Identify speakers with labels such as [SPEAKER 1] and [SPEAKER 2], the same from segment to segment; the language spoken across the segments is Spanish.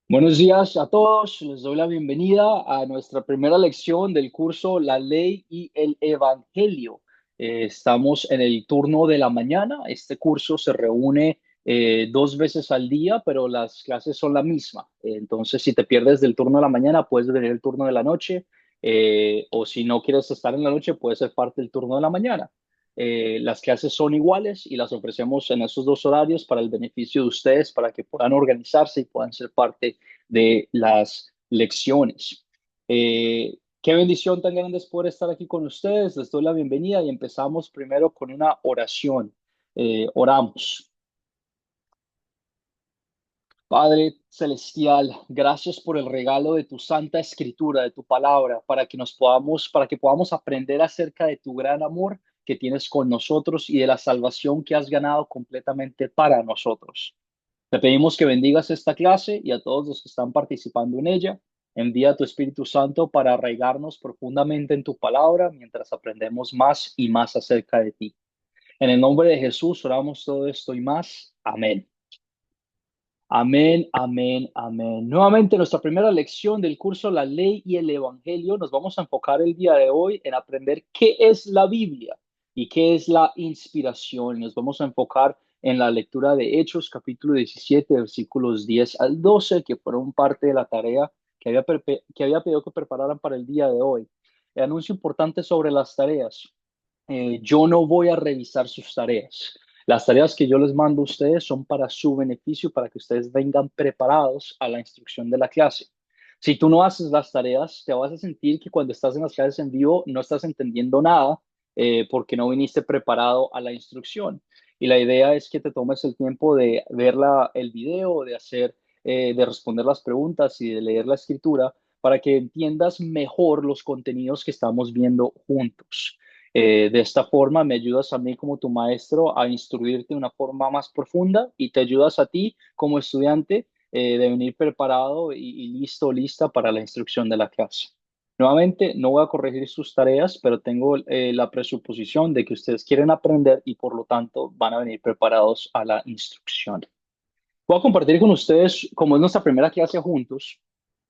[SPEAKER 1] Buenos días a todos, les doy la bienvenida a nuestra primera lección del curso La Ley y el Evangelio. Estamos en el turno de la mañana. Este curso se reúne dos veces al día, pero las clases son la misma. Entonces, si te pierdes del turno de la mañana, puedes venir el turno de la noche, o si no quieres estar en la noche, puedes ser parte del turno de la mañana. Las clases son iguales y las ofrecemos en esos dos horarios para el beneficio de ustedes, para que puedan organizarse y puedan ser parte de las lecciones. Qué bendición tan grande es poder estar aquí con ustedes. Les doy la bienvenida y empezamos primero con una oración. Oramos. Padre celestial, gracias por el regalo de tu santa escritura, de tu palabra, para que podamos aprender acerca de tu gran amor que tienes con nosotros y de la salvación que has ganado completamente para nosotros. Te pedimos que bendigas esta clase y a todos los que están participando en ella. Envía a tu Espíritu Santo para arraigarnos profundamente en tu palabra mientras aprendemos más y más acerca de ti. En el nombre de Jesús oramos todo esto y más. Amén. Amén, amén, amén. Nuevamente, nuestra primera lección del curso La Ley y el Evangelio, nos vamos a enfocar el día de hoy en aprender qué es la Biblia y qué es la inspiración. Nos vamos a enfocar en la lectura de Hechos, capítulo 17, versículos 10 al 12, que fueron parte de la tarea que había pedido que prepararan para el día de hoy. El anuncio importante sobre las tareas. Yo no voy a revisar sus tareas. Las tareas que yo les mando a ustedes son para su beneficio, para que ustedes vengan preparados a la instrucción de la clase. Si tú no haces las tareas, te vas a sentir que cuando estás en las clases en vivo no estás entendiendo nada, porque no viniste preparado a la instrucción. Y la idea es que te tomes el tiempo de ver el video, de responder las preguntas y de leer la escritura para que entiendas mejor los contenidos que estamos viendo juntos. De esta forma me ayudas a mí como tu maestro a instruirte de una forma más profunda y te ayudas a ti como estudiante, de venir preparado y listo, lista para la instrucción de la clase. Nuevamente, no voy a corregir sus tareas, pero tengo la presuposición de que ustedes quieren aprender y por lo tanto van a venir preparados a la instrucción. Voy a compartir con ustedes, como es nuestra primera clase juntos,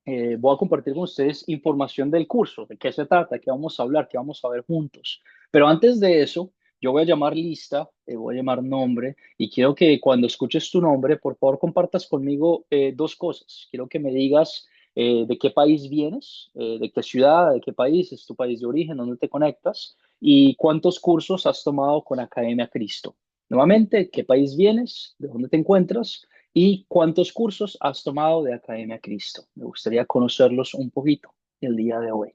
[SPEAKER 1] voy a compartir con ustedes información del curso, de qué se trata, qué vamos a hablar, qué vamos a ver juntos. Pero antes de eso, yo voy a llamar lista, voy a llamar nombre y quiero que cuando escuches tu nombre, por favor, compartas conmigo dos cosas. Quiero que me digas de qué país vienes, de qué ciudad, de qué país es tu país de origen, dónde te conectas y cuántos cursos has tomado con Academia Cristo. Nuevamente, ¿qué país vienes? ¿De dónde te encuentras? ¿Y cuántos cursos has tomado de Academia Cristo? Me gustaría conocerlos un poquito el día de hoy.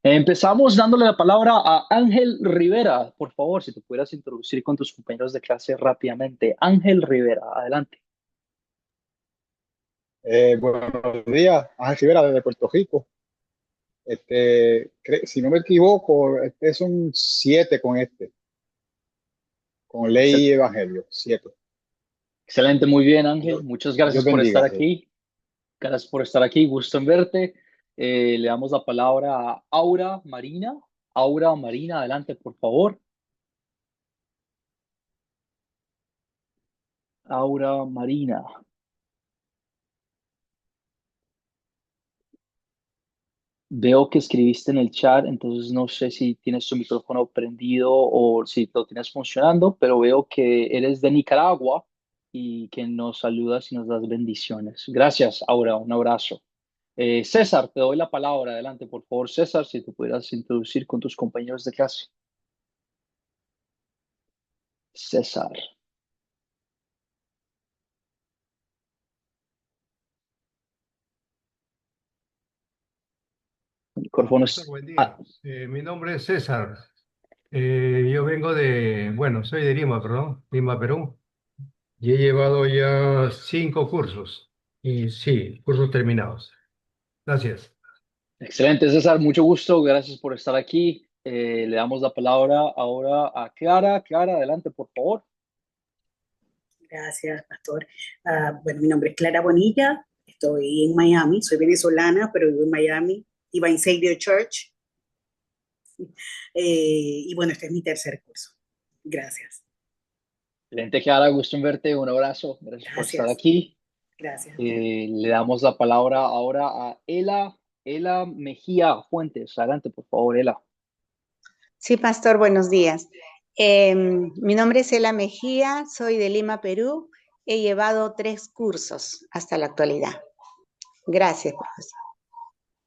[SPEAKER 1] Empezamos dándole la palabra a Ángel Rivera. Por favor, si te pudieras introducir con tus compañeros de clase rápidamente. Ángel Rivera, adelante.
[SPEAKER 2] Buenos días, Ángel Rivera desde Puerto Rico. Si no me equivoco, este es un 7 con ley
[SPEAKER 1] Excel-
[SPEAKER 2] y evangelio, 7.
[SPEAKER 1] Excelente, muy bien, Ángel.
[SPEAKER 2] Dios,
[SPEAKER 1] Muchas
[SPEAKER 2] Dios
[SPEAKER 1] gracias por estar
[SPEAKER 2] bendiga. Sí.
[SPEAKER 1] aquí. Gracias por estar aquí. Gusto en verte. Le damos la palabra a Aura Marina. Aura Marina, adelante, por favor. Aura Marina. Veo que escribiste en el chat, entonces no sé si tienes tu micrófono prendido o si lo tienes funcionando, pero veo que eres de Nicaragua y que nos saludas y nos das bendiciones. Gracias, Aura, un abrazo. César, te doy la palabra. Adelante, por favor, César, si te pudieras introducir con tus compañeros de clase. César, el micrófono
[SPEAKER 3] Pastor,
[SPEAKER 1] es...
[SPEAKER 3] buen
[SPEAKER 1] Ah,
[SPEAKER 3] día. Mi nombre es César. Yo vengo bueno, soy de Lima, perdón, Lima, Perú. Y he llevado ya 5 cursos. Y sí, cursos terminados. Gracias.
[SPEAKER 1] excelente, César, mucho gusto. Gracias por estar aquí. Le damos la palabra ahora a Clara. Clara, adelante, por favor.
[SPEAKER 4] Gracias, pastor. Bueno, mi nombre es Clara Bonilla, estoy en Miami, soy venezolana, pero vivo en Miami, Divine Savior Church. Y bueno, este es mi tercer curso. Gracias.
[SPEAKER 1] Excelente, Clara, gusto en verte. Un abrazo. Gracias por estar
[SPEAKER 4] Gracias.
[SPEAKER 1] aquí.
[SPEAKER 4] Gracias.
[SPEAKER 1] Le damos la palabra ahora a Ela Mejía Fuentes. Adelante, por favor, Ela.
[SPEAKER 5] Sí, pastor, buenos días. Mi nombre es Ela Mejía, soy de Lima, Perú. He llevado 3 cursos hasta la actualidad. Gracias, profesor.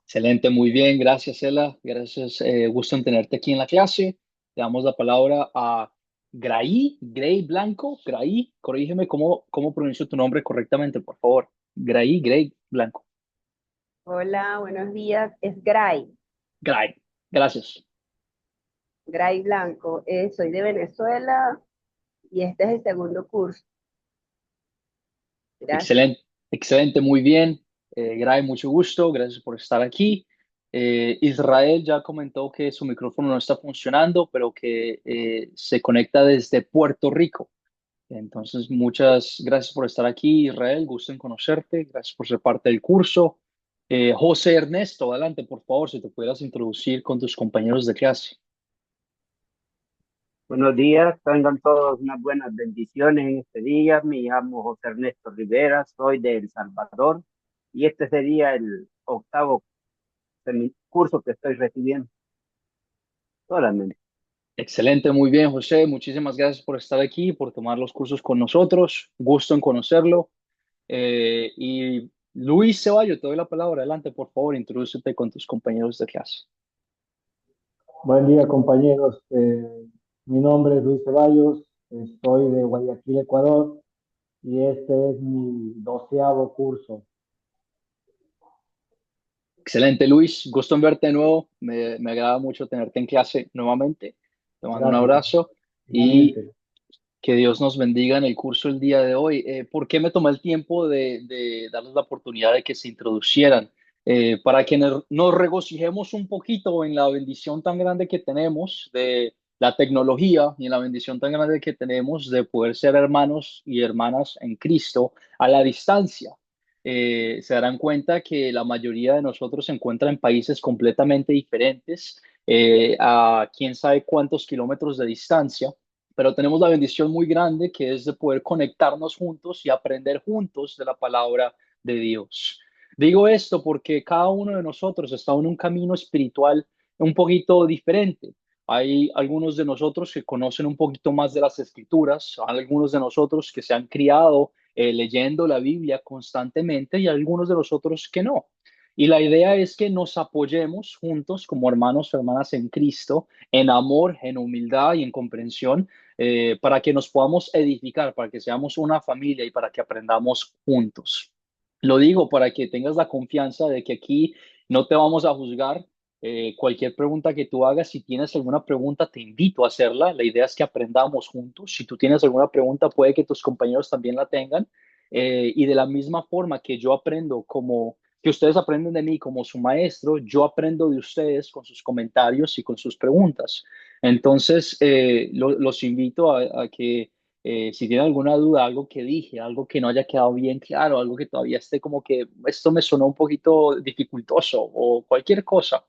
[SPEAKER 1] Excelente, muy bien. Gracias, Ela. Gracias. Gusto en tenerte aquí en la clase. Le damos la palabra a Gray Blanco. Gray, corrígeme cómo pronuncio tu nombre correctamente, por favor. Gray Blanco.
[SPEAKER 6] Hola, buenos días. Es Gray,
[SPEAKER 1] Gray, gracias.
[SPEAKER 6] Gray Blanco. Soy de Venezuela y este es el segundo curso. Gracias.
[SPEAKER 1] Excelente, excelente, muy bien. Gray, mucho gusto. Gracias por estar aquí. Israel ya comentó que su micrófono no está funcionando, pero que se conecta desde Puerto Rico. Entonces, muchas gracias por estar aquí, Israel. Gusto en conocerte. Gracias por ser parte del curso. José Ernesto, adelante, por favor, si te pudieras introducir con tus compañeros de clase.
[SPEAKER 7] Buenos días, tengan todos unas buenas bendiciones en este día. Me llamo José Ernesto Rivera, soy de El Salvador y este sería el octavo curso que estoy recibiendo. Solamente.
[SPEAKER 1] Excelente, muy bien, José. Muchísimas gracias por estar aquí, por tomar los cursos con nosotros. Gusto en conocerlo. Y Luis Ceballos, te doy la palabra. Adelante, por favor, introdúcete con tus compañeros de clase.
[SPEAKER 2] Buen día, compañeros. Mi nombre es Luis Ceballos, estoy de Guayaquil, Ecuador, y este es mi 12º curso.
[SPEAKER 1] Excelente, Luis. Gusto en verte de nuevo. Me agrada mucho tenerte en clase nuevamente. Te mando un
[SPEAKER 2] Gracias.
[SPEAKER 1] abrazo y
[SPEAKER 2] Igualmente.
[SPEAKER 1] que Dios nos bendiga en el curso el día de hoy. ¿Por qué me tomé el tiempo de darles la oportunidad de que se introducieran? Para que nos regocijemos un poquito en la bendición tan grande que tenemos de la tecnología y en la bendición tan grande que tenemos de poder ser hermanos y hermanas en Cristo a la distancia. Se darán cuenta que la mayoría de nosotros se encuentra en países completamente diferentes, a quién sabe cuántos kilómetros de distancia, pero tenemos la bendición muy grande que es de poder conectarnos juntos y aprender juntos de la palabra de Dios. Digo esto porque cada uno de nosotros está en un camino espiritual un poquito diferente. Hay algunos de nosotros que conocen un poquito más de las escrituras, hay algunos de nosotros que se han criado leyendo la Biblia constantemente y algunos de nosotros que no. Y la idea es que nos apoyemos juntos como hermanos y hermanas en Cristo, en amor, en humildad y en comprensión, para que nos podamos edificar, para que seamos una familia y para que aprendamos juntos. Lo digo para que tengas la confianza de que aquí no te vamos a juzgar. Cualquier pregunta que tú hagas, si tienes alguna pregunta, te invito a hacerla. La idea es que aprendamos juntos. Si tú tienes alguna pregunta, puede que tus compañeros también la tengan. Y de la misma forma que yo aprendo que ustedes aprenden de mí como su maestro, yo aprendo de ustedes con sus comentarios y con sus preguntas. Entonces, los invito a que si tienen alguna duda, algo que dije, algo que no haya quedado bien claro, algo que todavía esté como que esto me sonó un poquito dificultoso o cualquier cosa,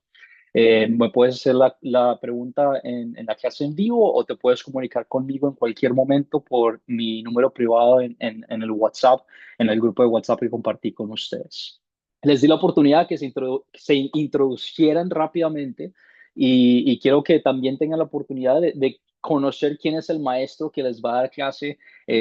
[SPEAKER 1] me puedes hacer la pregunta en la clase en vivo o te puedes comunicar conmigo en cualquier momento por mi número privado en el WhatsApp, en el grupo de WhatsApp que compartí con ustedes. Les di la oportunidad que se introducieran rápidamente y quiero que también tengan la oportunidad de conocer quién es el maestro que les va a dar clase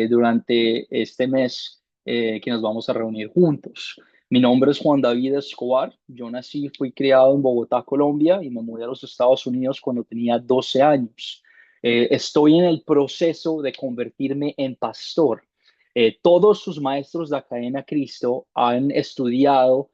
[SPEAKER 1] durante este mes que nos vamos a reunir juntos. Mi nombre es Juan David Escobar. Yo nací, fui criado en Bogotá, Colombia, y me mudé a los Estados Unidos cuando tenía 12 años. Estoy en el proceso de convertirme en pastor. Todos sus maestros de Academia Cristo han estudiado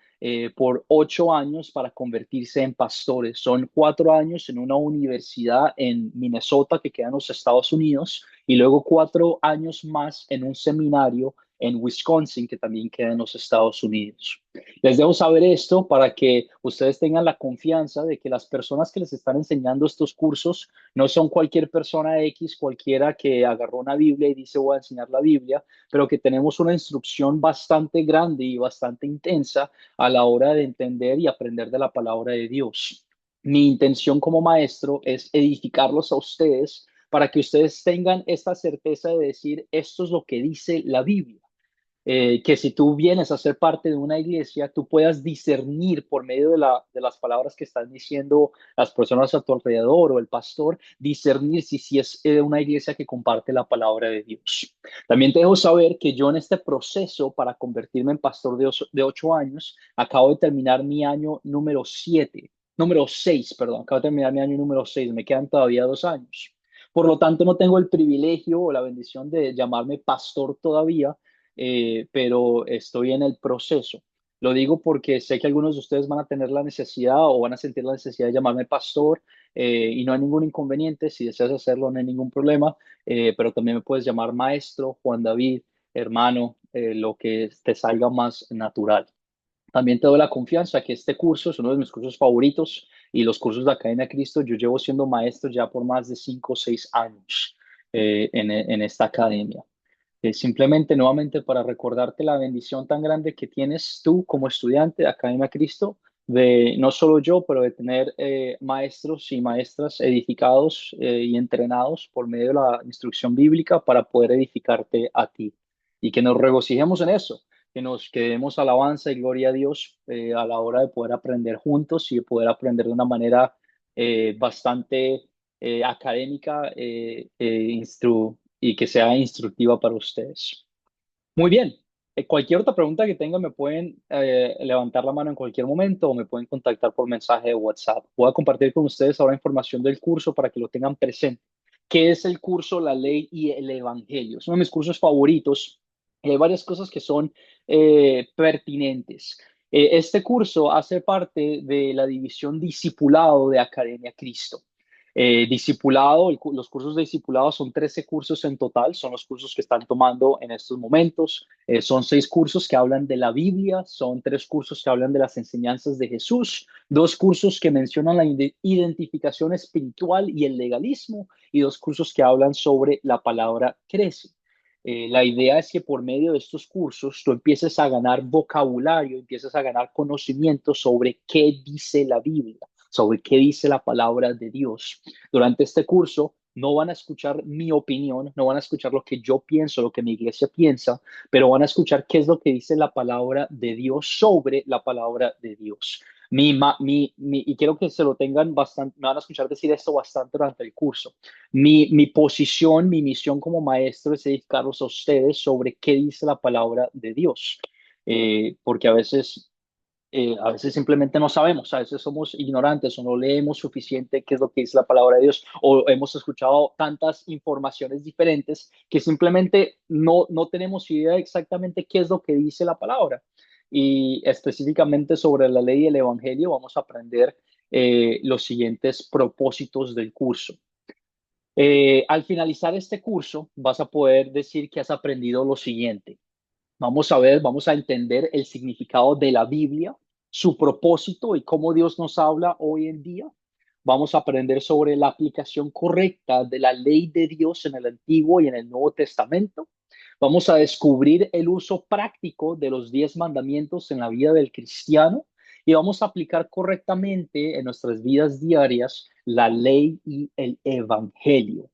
[SPEAKER 1] por 8 años para convertirse en pastores. Son 4 años en una universidad en Minnesota que queda en los Estados Unidos y luego 4 años más en un seminario en Wisconsin que también queda en los Estados Unidos. Les debo saber esto para que ustedes tengan la confianza de que las personas que les están enseñando estos cursos no son cualquier persona X, cualquiera que agarró una Biblia y dice voy a enseñar la Biblia, pero que tenemos una instrucción bastante grande y bastante intensa a la hora de entender y aprender de la palabra de Dios. Mi intención como maestro es edificarlos a ustedes para que ustedes tengan esta certeza de decir esto es lo que dice la Biblia. que si tú vienes a ser parte de una iglesia, tú puedas discernir por medio de las palabras que están diciendo las personas a tu alrededor o el pastor, discernir si es una iglesia que comparte la palabra de Dios. También te dejo saber que yo en este proceso para convertirme en pastor de 8 años, acabo de terminar mi año número 6, perdón, acabo de terminar mi año número 6, me quedan todavía 2 años. Por lo tanto, no tengo el privilegio o la bendición de llamarme pastor todavía, pero estoy en el proceso. Lo digo porque sé que algunos de ustedes van a tener la necesidad o van a sentir la necesidad de llamarme pastor, y no hay ningún inconveniente. Si deseas hacerlo, no hay ningún problema, pero también me puedes llamar maestro, Juan David, hermano, lo que te salga más natural. También te doy la confianza que este curso es uno de mis cursos favoritos y los cursos de Academia Cristo. Yo llevo siendo maestro ya por más de 5 o 6 años, en esta academia. Simplemente nuevamente para recordarte la bendición tan grande que tienes tú como estudiante de Academia Cristo, de no solo yo, pero de tener maestros y maestras edificados y entrenados por medio de la instrucción bíblica para poder edificarte a ti. Y que nos regocijemos en eso, que nos quedemos alabanza y gloria a Dios a la hora de poder aprender juntos y de poder aprender de una manera bastante académica, y que sea instructiva para ustedes. Muy bien. Cualquier otra pregunta que tengan me pueden levantar la mano en cualquier momento o me pueden contactar por mensaje de WhatsApp. Voy a compartir con ustedes ahora información del curso para que lo tengan presente. ¿Qué es el curso La Ley y el Evangelio? Es uno de mis cursos favoritos. Hay varias cosas que son pertinentes. Este curso hace parte de la división Discipulado de Academia Cristo. Discipulado, los cursos de discipulado son 13 cursos en total, son los cursos que están tomando en estos momentos. Son 6 cursos que hablan de la Biblia, son 3 cursos que hablan de las enseñanzas de Jesús, 2 cursos que mencionan la identificación espiritual y el legalismo, y 2 cursos que hablan sobre la palabra crece. La idea es que por medio de estos cursos tú empieces a ganar vocabulario, empieces a ganar conocimiento sobre qué dice la Biblia, sobre qué dice la palabra de Dios. Durante este curso no van a escuchar mi opinión, no van a escuchar lo que yo pienso, lo que mi iglesia piensa, pero van a escuchar qué es lo que dice la palabra de Dios sobre la palabra de Dios. Y quiero que se lo tengan bastante, me van a escuchar decir esto bastante durante el curso. Mi posición, mi misión como maestro es edificarlos a ustedes sobre qué dice la palabra de Dios. Porque a veces simplemente no sabemos, a veces somos ignorantes o no leemos suficiente qué es lo que dice la palabra de Dios, o hemos escuchado tantas informaciones diferentes que simplemente no tenemos idea exactamente qué es lo que dice la palabra. Y específicamente sobre la ley y el evangelio vamos a aprender los siguientes propósitos del curso. Al finalizar este curso vas a poder decir que has aprendido lo siguiente. Vamos a entender el significado de la Biblia, su propósito y cómo Dios nos habla hoy en día. Vamos a aprender sobre la aplicación correcta de la ley de Dios en el Antiguo y en el Nuevo Testamento. Vamos a descubrir el uso práctico de los 10 mandamientos en la vida del cristiano y vamos a aplicar correctamente en nuestras vidas diarias la ley y el evangelio.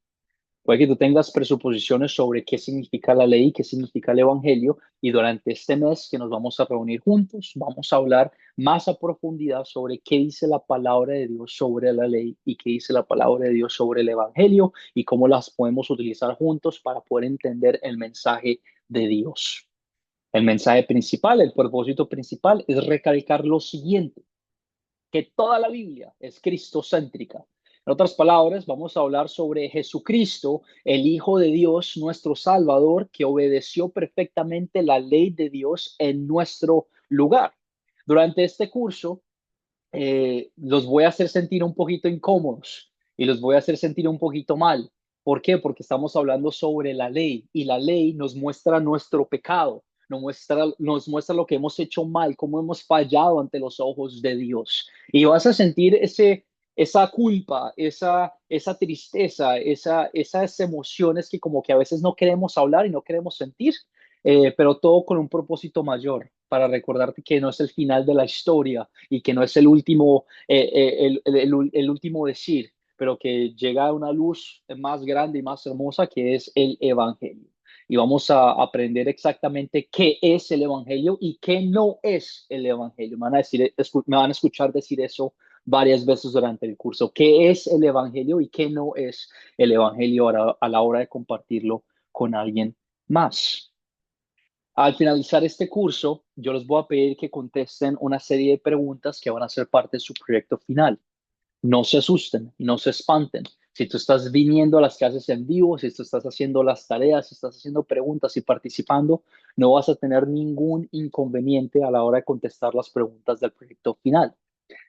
[SPEAKER 1] Puede que tú tengas presuposiciones sobre qué significa la ley, qué significa el evangelio, y durante este mes que nos vamos a reunir juntos, vamos a hablar más a profundidad sobre qué dice la palabra de Dios sobre la ley y qué dice la palabra de Dios sobre el evangelio y cómo las podemos utilizar juntos para poder entender el mensaje de Dios. El mensaje principal, el propósito principal es recalcar lo siguiente: que toda la Biblia es cristocéntrica. En otras palabras, vamos a hablar sobre Jesucristo, el Hijo de Dios, nuestro Salvador, que obedeció perfectamente la ley de Dios en nuestro lugar. Durante este curso, los voy a hacer sentir un poquito incómodos y los voy a hacer sentir un poquito mal. ¿Por qué? Porque estamos hablando sobre la ley y la ley nos muestra nuestro pecado, nos muestra lo que hemos hecho mal, cómo hemos fallado ante los ojos de Dios. Y vas a sentir esa culpa, esa tristeza, esas emociones que como que a veces no queremos hablar y no queremos sentir, pero todo con un propósito mayor, para recordarte que no es el final de la historia y que no es el último, el último decir, pero que llega a una luz más grande y más hermosa que es el Evangelio. y vamos a aprender exactamente qué es el Evangelio y qué no es el Evangelio. Me van a escuchar decir eso varias veces durante el curso. ¿Qué es el Evangelio y qué no es el Evangelio a la hora de compartirlo con alguien más? Al finalizar este curso, yo les voy a pedir que contesten una serie de preguntas que van a ser parte de su proyecto final. No se asusten, no se espanten. Si tú estás viniendo a las clases en vivo, si tú estás haciendo las tareas, si estás haciendo preguntas y participando, no vas a tener ningún inconveniente a la hora de contestar las preguntas del proyecto final.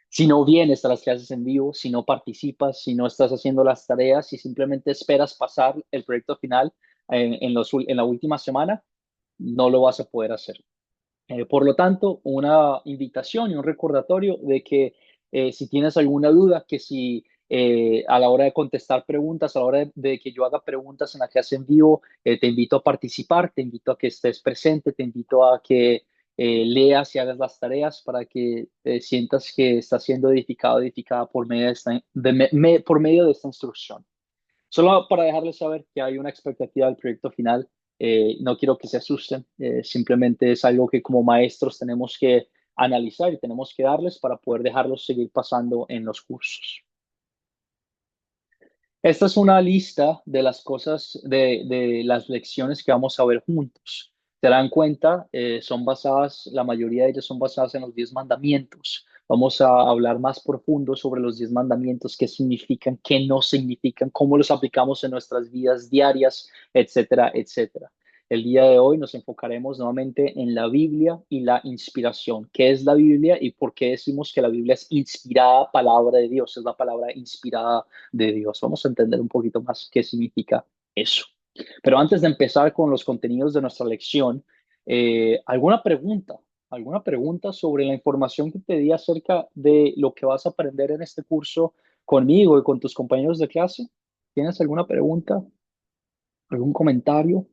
[SPEAKER 1] Si no vienes a las clases en vivo, si no participas, si no estás haciendo las tareas, si simplemente esperas pasar el proyecto final en la última semana, no lo vas a poder hacer. Por lo tanto, una invitación y un recordatorio de que si tienes alguna duda, que si a la hora de contestar preguntas, a la hora de que yo haga preguntas en la clase en vivo, te invito a participar, te invito a que estés presente, te invito a que leas y hagas las tareas para que sientas que estás siendo edificado, edificada por medio por medio de esta instrucción. Solo para dejarles saber que hay una expectativa del proyecto final. No quiero que se asusten, simplemente es algo que como maestros tenemos que analizar y tenemos que darles para poder dejarlos seguir pasando en los cursos. Esta es una lista de las cosas, de las lecciones que vamos a ver juntos. ¿Se dan cuenta? La mayoría de ellas son basadas en los 10 mandamientos. Vamos a hablar más profundo sobre los 10 mandamientos, qué significan, qué no significan, cómo los aplicamos en nuestras vidas diarias, etcétera, etcétera. El día de hoy nos enfocaremos nuevamente en la Biblia y la inspiración. ¿Qué es la Biblia y por qué decimos que la Biblia es inspirada palabra de Dios? Es la palabra inspirada de Dios. Vamos a entender un poquito más qué significa eso. Pero antes de empezar con los contenidos de nuestra lección, ¿alguna pregunta? ¿Alguna pregunta sobre la información que te di acerca de lo que vas a aprender en este curso conmigo y con tus compañeros de clase? ¿Tienes alguna pregunta? ¿Algún comentario?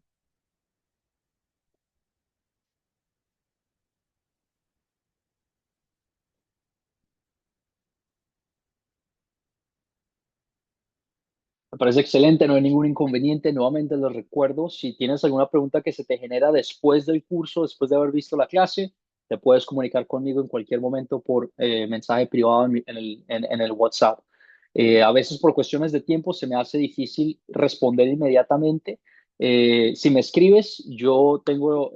[SPEAKER 1] Me parece excelente, no hay ningún inconveniente. Nuevamente les recuerdo, si tienes alguna pregunta que se te genera después del curso, después de haber visto la clase, te puedes comunicar conmigo en cualquier momento por mensaje privado en el WhatsApp. A veces por cuestiones de tiempo se me hace difícil responder inmediatamente. Si me escribes, yo tengo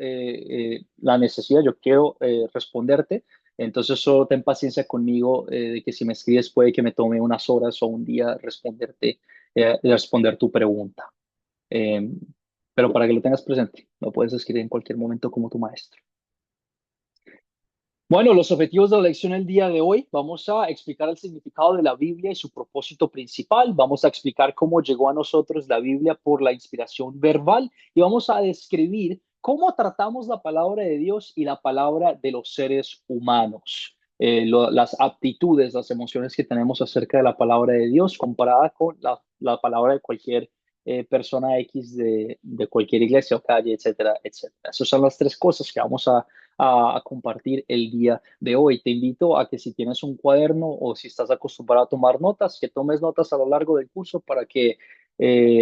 [SPEAKER 1] la necesidad, yo quiero responderte. Entonces solo ten paciencia conmigo de que si me escribes puede que me tome unas horas o un día responder tu pregunta. Eh, pero para que lo tengas presente, lo puedes escribir en cualquier momento como tu maestro. Bueno, los objetivos de la lección el día de hoy, vamos a explicar el significado de la Biblia y su propósito principal. Vamos a explicar cómo llegó a nosotros la Biblia por la inspiración verbal y vamos a describir cómo tratamos la palabra de Dios y la palabra de los seres humanos. Las aptitudes, las emociones que tenemos acerca de la palabra de Dios comparada con la palabra de cualquier persona X de cualquier iglesia o calle, etcétera, etcétera. Esas son las tres cosas que vamos a compartir el día de hoy. Te invito a que si tienes un cuaderno o si estás acostumbrado a tomar notas, que tomes notas a lo largo del curso para que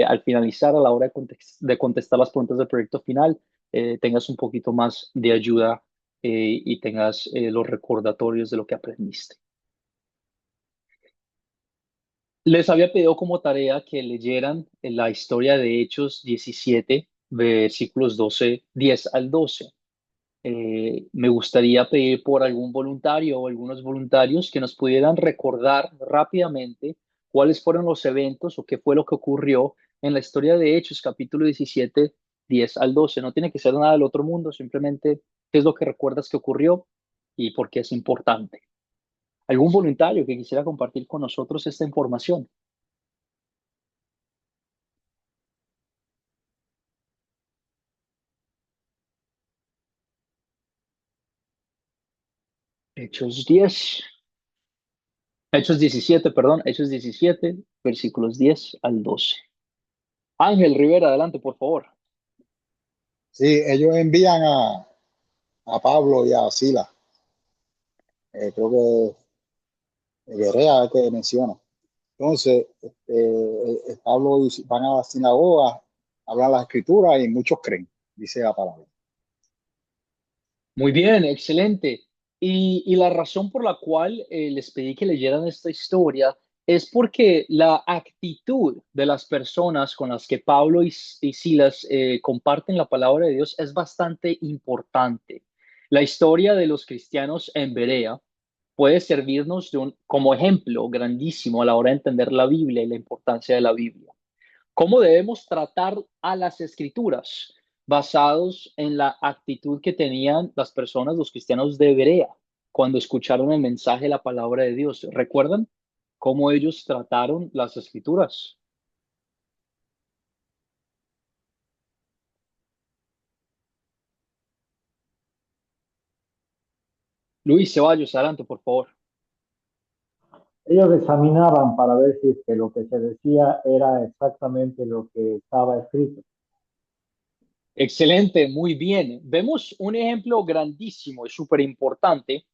[SPEAKER 1] al finalizar, a la hora de contestar las preguntas del proyecto final, tengas un poquito más de ayuda y tengas los recordatorios de lo que aprendiste. Les había pedido como tarea que leyeran la historia de Hechos 17, versículos 10 al 12. Me gustaría pedir por algún voluntario o algunos voluntarios que nos pudieran recordar rápidamente cuáles fueron los eventos o qué fue lo que ocurrió en la historia de Hechos, capítulo 17, 10 al 12. No tiene que ser nada del otro mundo, simplemente qué es lo que recuerdas que ocurrió y por qué es importante. ¿Algún voluntario que quisiera compartir con nosotros esta información? Hechos 10. Hechos 17, versículos 10 al 12. Ángel Rivera, adelante, por favor.
[SPEAKER 8] Sí, ellos envían a Pablo y a Silas. Creo que Berea que menciona. Entonces, Pablo van a la sinagoga hablan las escrituras y muchos creen, dice la palabra.
[SPEAKER 1] Muy bien, excelente. Y la razón por la cual les pedí que leyeran esta historia es porque la actitud de las personas con las que Pablo y Silas comparten la palabra de Dios es bastante importante. La historia de los cristianos en Berea puede servirnos como ejemplo grandísimo a la hora de entender la Biblia y la importancia de la Biblia. ¿Cómo debemos tratar a las escrituras? Basados en la actitud que tenían las personas, los cristianos de Berea, cuando escucharon el mensaje de la palabra de Dios. ¿Recuerdan cómo ellos trataron las escrituras? Luis Ceballos, adelante, por favor.
[SPEAKER 2] Ellos examinaban para ver si es que lo que se decía era exactamente lo que estaba escrito.
[SPEAKER 1] Excelente, muy bien. Vemos un ejemplo grandísimo y súper importante.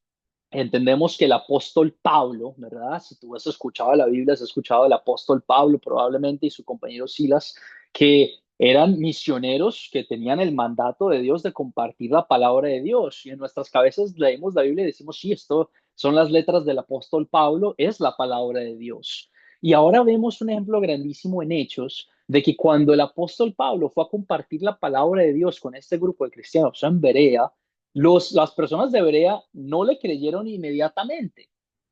[SPEAKER 1] Entendemos que el apóstol Pablo, ¿verdad? Si tú has escuchado la Biblia, has escuchado al apóstol Pablo probablemente y su compañero Silas, que eran misioneros que tenían el mandato de Dios de compartir la palabra de Dios. Y en nuestras cabezas leemos la Biblia y decimos, sí, esto son las letras del apóstol Pablo, es la palabra de Dios. Y ahora vemos un ejemplo grandísimo en Hechos de que cuando el apóstol Pablo fue a compartir la palabra de Dios con este grupo de cristianos en Berea, las personas de Berea no le creyeron inmediatamente.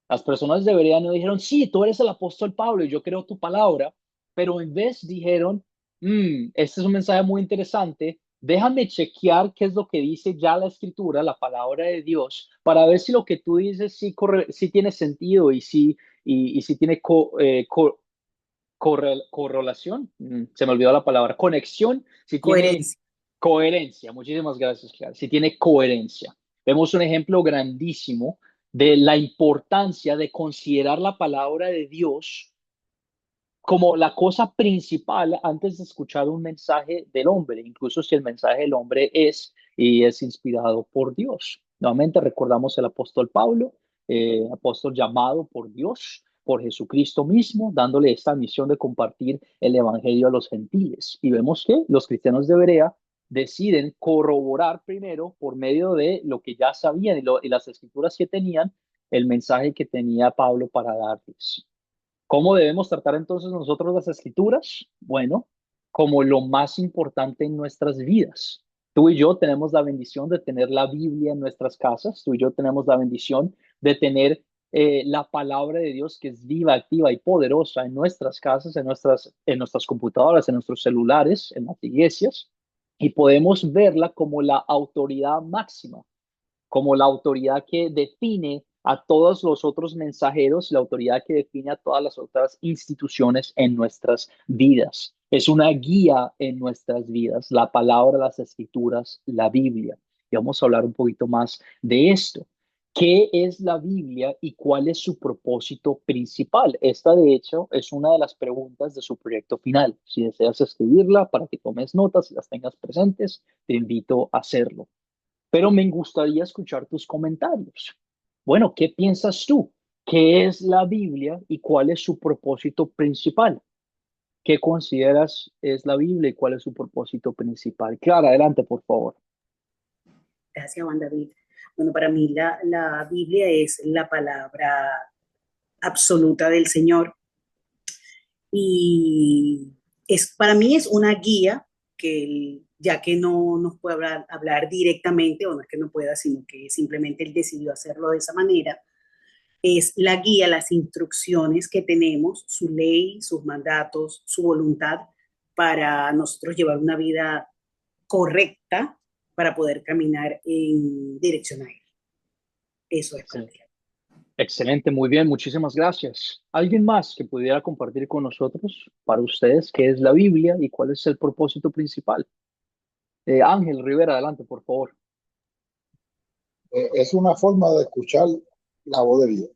[SPEAKER 1] Las personas de Berea no dijeron, sí, tú eres el apóstol Pablo y yo creo tu palabra, pero en vez dijeron, este es un mensaje muy interesante, déjame chequear qué es lo que dice ya la escritura, la palabra de Dios, para ver si lo que tú dices sí tiene sentido y si tiene correlación, se me olvidó la palabra, conexión, si tiene
[SPEAKER 4] Coherencia.
[SPEAKER 1] coherencia. Muchísimas gracias, Clara. Si tiene coherencia. Vemos un ejemplo grandísimo de la importancia de considerar la palabra de Dios como la cosa principal antes de escuchar un mensaje del hombre, incluso si el mensaje del hombre es inspirado por Dios. Nuevamente recordamos el apóstol Pablo, apóstol llamado por Dios, por Jesucristo mismo, dándole esta misión de compartir el evangelio a los gentiles. Y vemos que los cristianos de Berea deciden corroborar primero por medio de lo que ya sabían y las escrituras que tenían, el mensaje que tenía Pablo para darles. ¿Cómo debemos tratar entonces nosotros las escrituras? Bueno, como lo más importante en nuestras vidas. Tú y yo tenemos la bendición de tener la Biblia en nuestras casas. Tú y yo tenemos la bendición de tener la palabra de Dios que es viva, activa y poderosa en nuestras casas, en nuestras computadoras, en nuestros celulares, en las iglesias. Y podemos verla como la autoridad máxima, como la autoridad que define a todos los otros mensajeros, la autoridad que define a todas las otras instituciones en nuestras vidas. Es una guía en nuestras vidas, la palabra, las escrituras, la Biblia. Y vamos a hablar un poquito más de esto. ¿Qué es la Biblia y cuál es su propósito principal? Esta, de hecho, es una de las preguntas de su proyecto final. Si deseas escribirla para que tomes notas y las tengas presentes, te invito a hacerlo, pero me gustaría escuchar tus comentarios. Bueno, ¿qué piensas tú? ¿Qué es la Biblia y cuál es su propósito principal? ¿Qué consideras es la Biblia y cuál es su propósito principal? Clara, adelante, por favor.
[SPEAKER 4] Gracias, Juan David. Bueno, para mí la Biblia es la palabra absoluta del Señor y para mí es una guía que ya que no nos puede hablar directamente, o no es que no pueda, sino que simplemente él decidió hacerlo de esa manera, es la guía, las instrucciones que tenemos, su ley, sus mandatos, su voluntad para nosotros llevar una vida correcta para poder caminar en dirección a él. Eso es para
[SPEAKER 1] Excelente.
[SPEAKER 4] ti.
[SPEAKER 1] Excelente, muy bien, muchísimas gracias. ¿Alguien más que pudiera compartir con nosotros, para ustedes, qué es la Biblia y cuál es el propósito principal? Ángel Rivera, adelante, por favor.
[SPEAKER 8] Es una forma de escuchar la voz de Dios.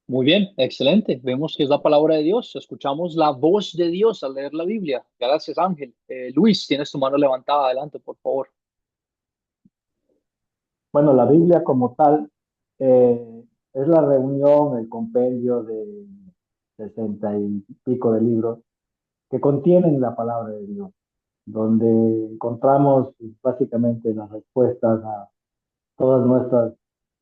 [SPEAKER 1] Muy bien, excelente. Vemos que es la palabra de Dios. Escuchamos la voz de Dios al leer la Biblia. Gracias, Ángel. Luis, tienes tu mano levantada. Adelante, por favor.
[SPEAKER 2] Bueno, la Biblia como tal es la reunión, el compendio de 60 y pico de libros que contienen la palabra de Dios, donde encontramos básicamente las respuestas a todas nuestras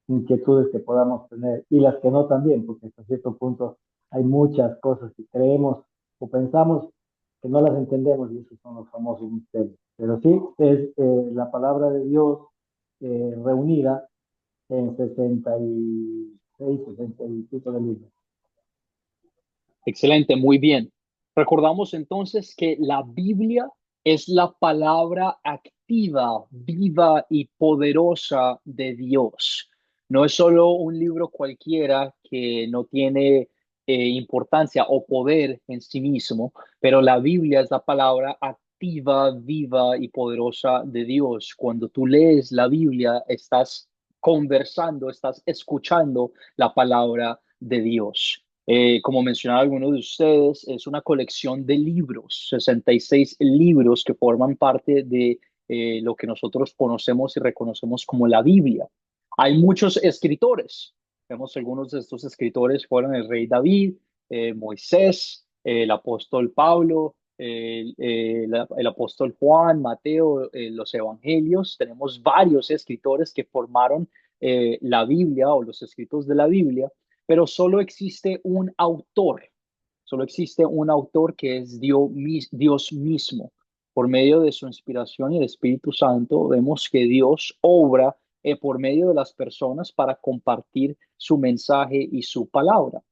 [SPEAKER 2] inquietudes que podamos tener y las que no también, porque hasta cierto punto hay muchas cosas que creemos o pensamos que no las entendemos y esos son los famosos misterios. Pero sí, es la palabra de Dios reunida en 66, 60 y pico de libros.
[SPEAKER 1] Excelente, muy bien. Recordamos entonces que la Biblia es la palabra activa, viva y poderosa de Dios. No es solo un libro cualquiera que no tiene importancia o poder en sí mismo, pero la Biblia es la palabra activa, viva y poderosa de Dios. Cuando tú lees la Biblia, estás conversando, estás escuchando la palabra de Dios. Como mencionaba alguno de ustedes, es una colección de libros, 66 libros que forman parte de lo que nosotros conocemos y reconocemos como la Biblia. Hay muchos escritores. Vemos algunos de estos escritores fueron el rey David, Moisés, el apóstol Pablo, el apóstol Juan, Mateo, los evangelios. Tenemos varios escritores que formaron la Biblia o los escritos de la Biblia, pero solo existe un autor que es Dios mismo. Por medio de su inspiración y el Espíritu Santo, vemos que Dios obra por medio de las personas para compartir su mensaje y su palabra.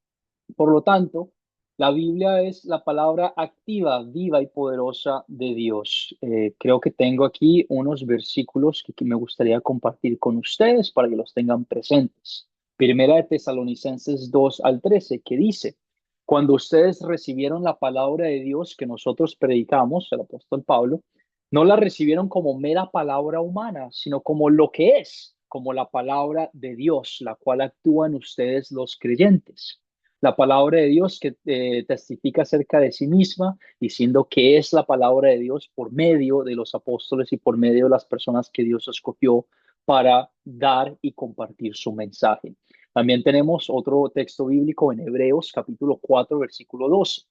[SPEAKER 1] Por lo tanto, la Biblia es la palabra activa, viva y poderosa de Dios. Creo que tengo aquí unos versículos que me gustaría compartir con ustedes para que los tengan presentes. Primera de Tesalonicenses 2 al 13, que dice, cuando ustedes recibieron la palabra de Dios que nosotros predicamos, el apóstol Pablo, no la recibieron como mera palabra humana, sino como lo que es, como la palabra de Dios, la cual actúa en ustedes los creyentes. La palabra de Dios que testifica acerca de sí misma, diciendo que es la palabra de Dios por medio de los apóstoles y por medio de las personas que Dios escogió para dar y compartir su mensaje. También tenemos otro texto bíblico en Hebreos capítulo 4, versículo 12,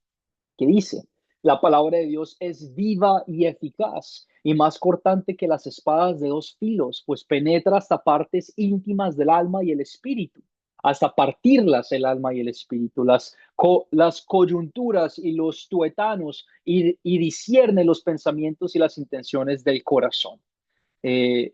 [SPEAKER 1] que dice, la palabra de Dios es viva y eficaz y más cortante que las espadas de dos filos, pues penetra hasta partes íntimas del alma y el espíritu, hasta partirlas el alma y el espíritu, las coyunturas y los tuétanos y discierne los pensamientos y las intenciones del corazón.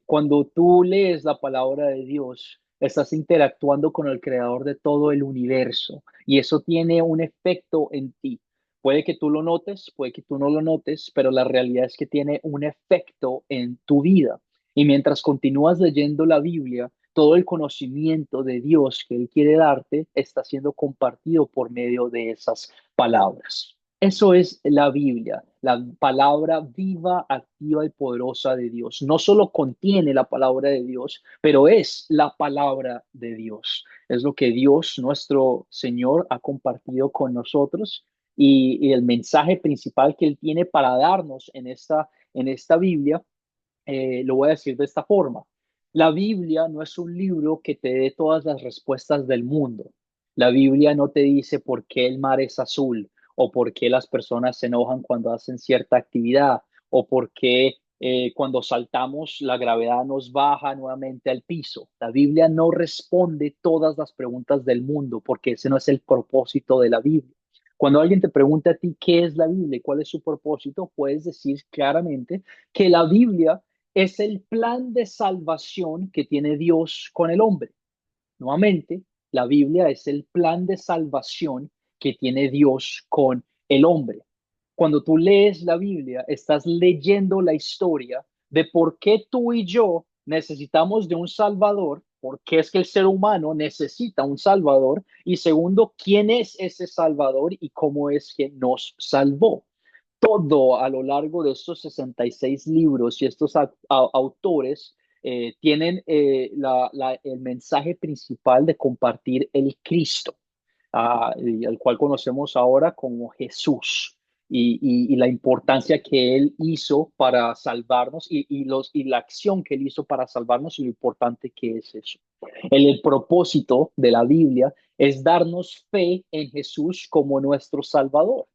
[SPEAKER 1] Cuando tú lees la palabra de Dios, estás interactuando con el creador de todo el universo y eso tiene un efecto en ti. Puede que tú lo notes, puede que tú no lo notes, pero la realidad es que tiene un efecto en tu vida. Y mientras continúas leyendo la Biblia, todo el conocimiento de Dios que Él quiere darte está siendo compartido por medio de esas palabras. Eso es la Biblia, la palabra viva, activa y poderosa de Dios. No solo contiene la palabra de Dios, pero es la palabra de Dios. Es lo que Dios, nuestro Señor, ha compartido con nosotros y el mensaje principal que Él tiene para darnos en esta Biblia, lo voy a decir de esta forma. La Biblia no es un libro que te dé todas las respuestas del mundo. La Biblia no te dice por qué el mar es azul o por qué las personas se enojan cuando hacen cierta actividad o por qué cuando saltamos la gravedad nos baja nuevamente al piso. La Biblia no responde todas las preguntas del mundo porque ese no es el propósito de la Biblia. Cuando alguien te pregunta a ti qué es la Biblia y cuál es su propósito, puedes decir claramente que la Biblia es el plan de salvación que tiene Dios con el hombre. Nuevamente, la Biblia es el plan de salvación que tiene Dios con el hombre. Cuando tú lees la Biblia, estás leyendo la historia de por qué tú y yo necesitamos de un Salvador, por qué es que el ser humano necesita un Salvador, y segundo, quién es ese Salvador y cómo es que nos salvó. Todo a lo largo de estos 66 libros y estos autores tienen el mensaje principal de compartir el Cristo, el cual conocemos ahora como Jesús, y la importancia que Él hizo para salvarnos y la acción que Él hizo para salvarnos y lo importante que es eso. El propósito de la Biblia es darnos fe en Jesús como nuestro Salvador.